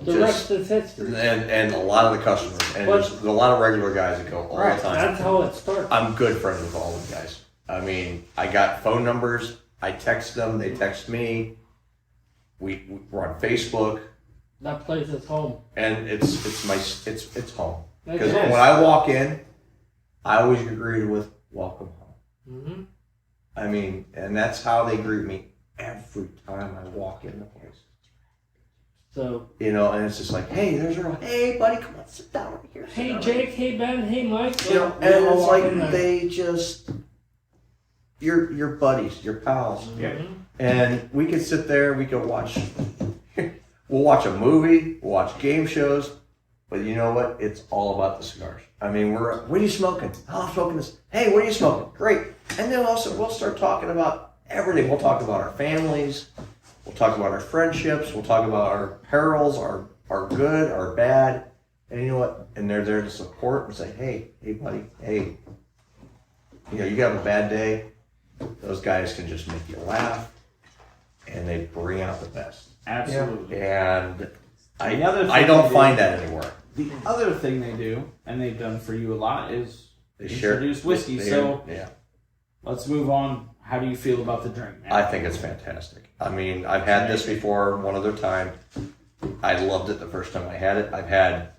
[SPEAKER 3] The rest is history.
[SPEAKER 2] and a lot of the customers. And
[SPEAKER 3] But-
[SPEAKER 2] there's a lot of regular guys that go all
[SPEAKER 1] Right.
[SPEAKER 2] the time.
[SPEAKER 3] That's how it starts.
[SPEAKER 2] I'm good friends with all the guys. I mean, I got phone numbers. I text them. They text me. We're on Facebook,
[SPEAKER 3] That place is home.
[SPEAKER 2] and it's home.
[SPEAKER 3] It
[SPEAKER 2] Because
[SPEAKER 3] is.
[SPEAKER 2] when I walk in, I always get greeted with "Welcome home."
[SPEAKER 3] Mm-hmm.
[SPEAKER 2] I mean, and that's how they greet me every time I walk in the place.
[SPEAKER 3] So,
[SPEAKER 2] You know, and it's just like, "Hey, there's Earl. Hey, buddy, come on, sit down right here." sit
[SPEAKER 3] hey
[SPEAKER 2] down right
[SPEAKER 3] Jake, hey Ben, hey Mike.
[SPEAKER 2] here." You know,
[SPEAKER 3] We
[SPEAKER 2] and
[SPEAKER 3] all
[SPEAKER 2] it's
[SPEAKER 3] walk
[SPEAKER 2] like
[SPEAKER 3] in there.
[SPEAKER 2] they just, you're buddies, you're pals.
[SPEAKER 3] Mhm.
[SPEAKER 2] And we could sit there, we could watch, we'll watch a movie, we'll watch game shows, but you know what? It's all about the cigars. I mean, what are you smoking? Oh, I'm smoking this. Hey, what are you smoking? Great. And then also, we'll start talking about everything. We'll talk about our families, we'll talk about our friendships, we'll talk about our perils, our good, our bad. And you know what? And they're there to support and say, hey, buddy, hey, you know, you have a bad day. Those guys can just make you laugh. And they bring out the best.
[SPEAKER 1] Absolutely.
[SPEAKER 2] And I
[SPEAKER 1] The other thing
[SPEAKER 2] don't
[SPEAKER 1] they do-
[SPEAKER 2] find that anywhere.
[SPEAKER 1] The other thing they do, and they've done for you a lot, is
[SPEAKER 2] They share
[SPEAKER 1] introduce whiskey.
[SPEAKER 2] they-
[SPEAKER 1] So
[SPEAKER 2] yeah,
[SPEAKER 1] let's move on. How do you feel about the drink, man?
[SPEAKER 2] I think it's fantastic. I mean, I've had this before one other time. I loved it the first time I had it. I've had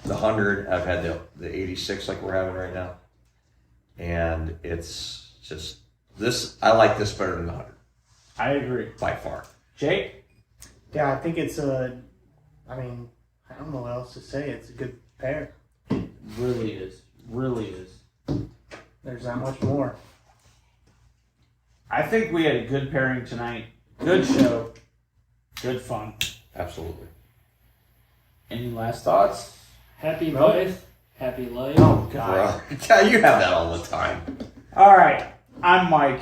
[SPEAKER 2] the 100. I've had the 86 like we're having right now. And it's just this. I like this better than the 100
[SPEAKER 1] I agree.
[SPEAKER 2] by far.
[SPEAKER 1] Jake?
[SPEAKER 4] Yeah, I think it's I mean, I don't know what else to say. It's a good pair.
[SPEAKER 1] Really is. Really is.
[SPEAKER 4] There's not much more.
[SPEAKER 1] I think we had a good pairing tonight. Good show. Good fun.
[SPEAKER 2] Absolutely.
[SPEAKER 1] Any last thoughts?
[SPEAKER 3] Happy life. Happy life.
[SPEAKER 1] Oh, God.
[SPEAKER 2] Yeah, you have that all the time.
[SPEAKER 1] All right. I'm Mike,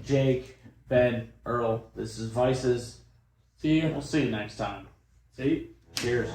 [SPEAKER 1] Jake, Ben, Earl. This is Vices.
[SPEAKER 3] See you.
[SPEAKER 1] We'll see you next time.
[SPEAKER 4] See?
[SPEAKER 1] Cheers.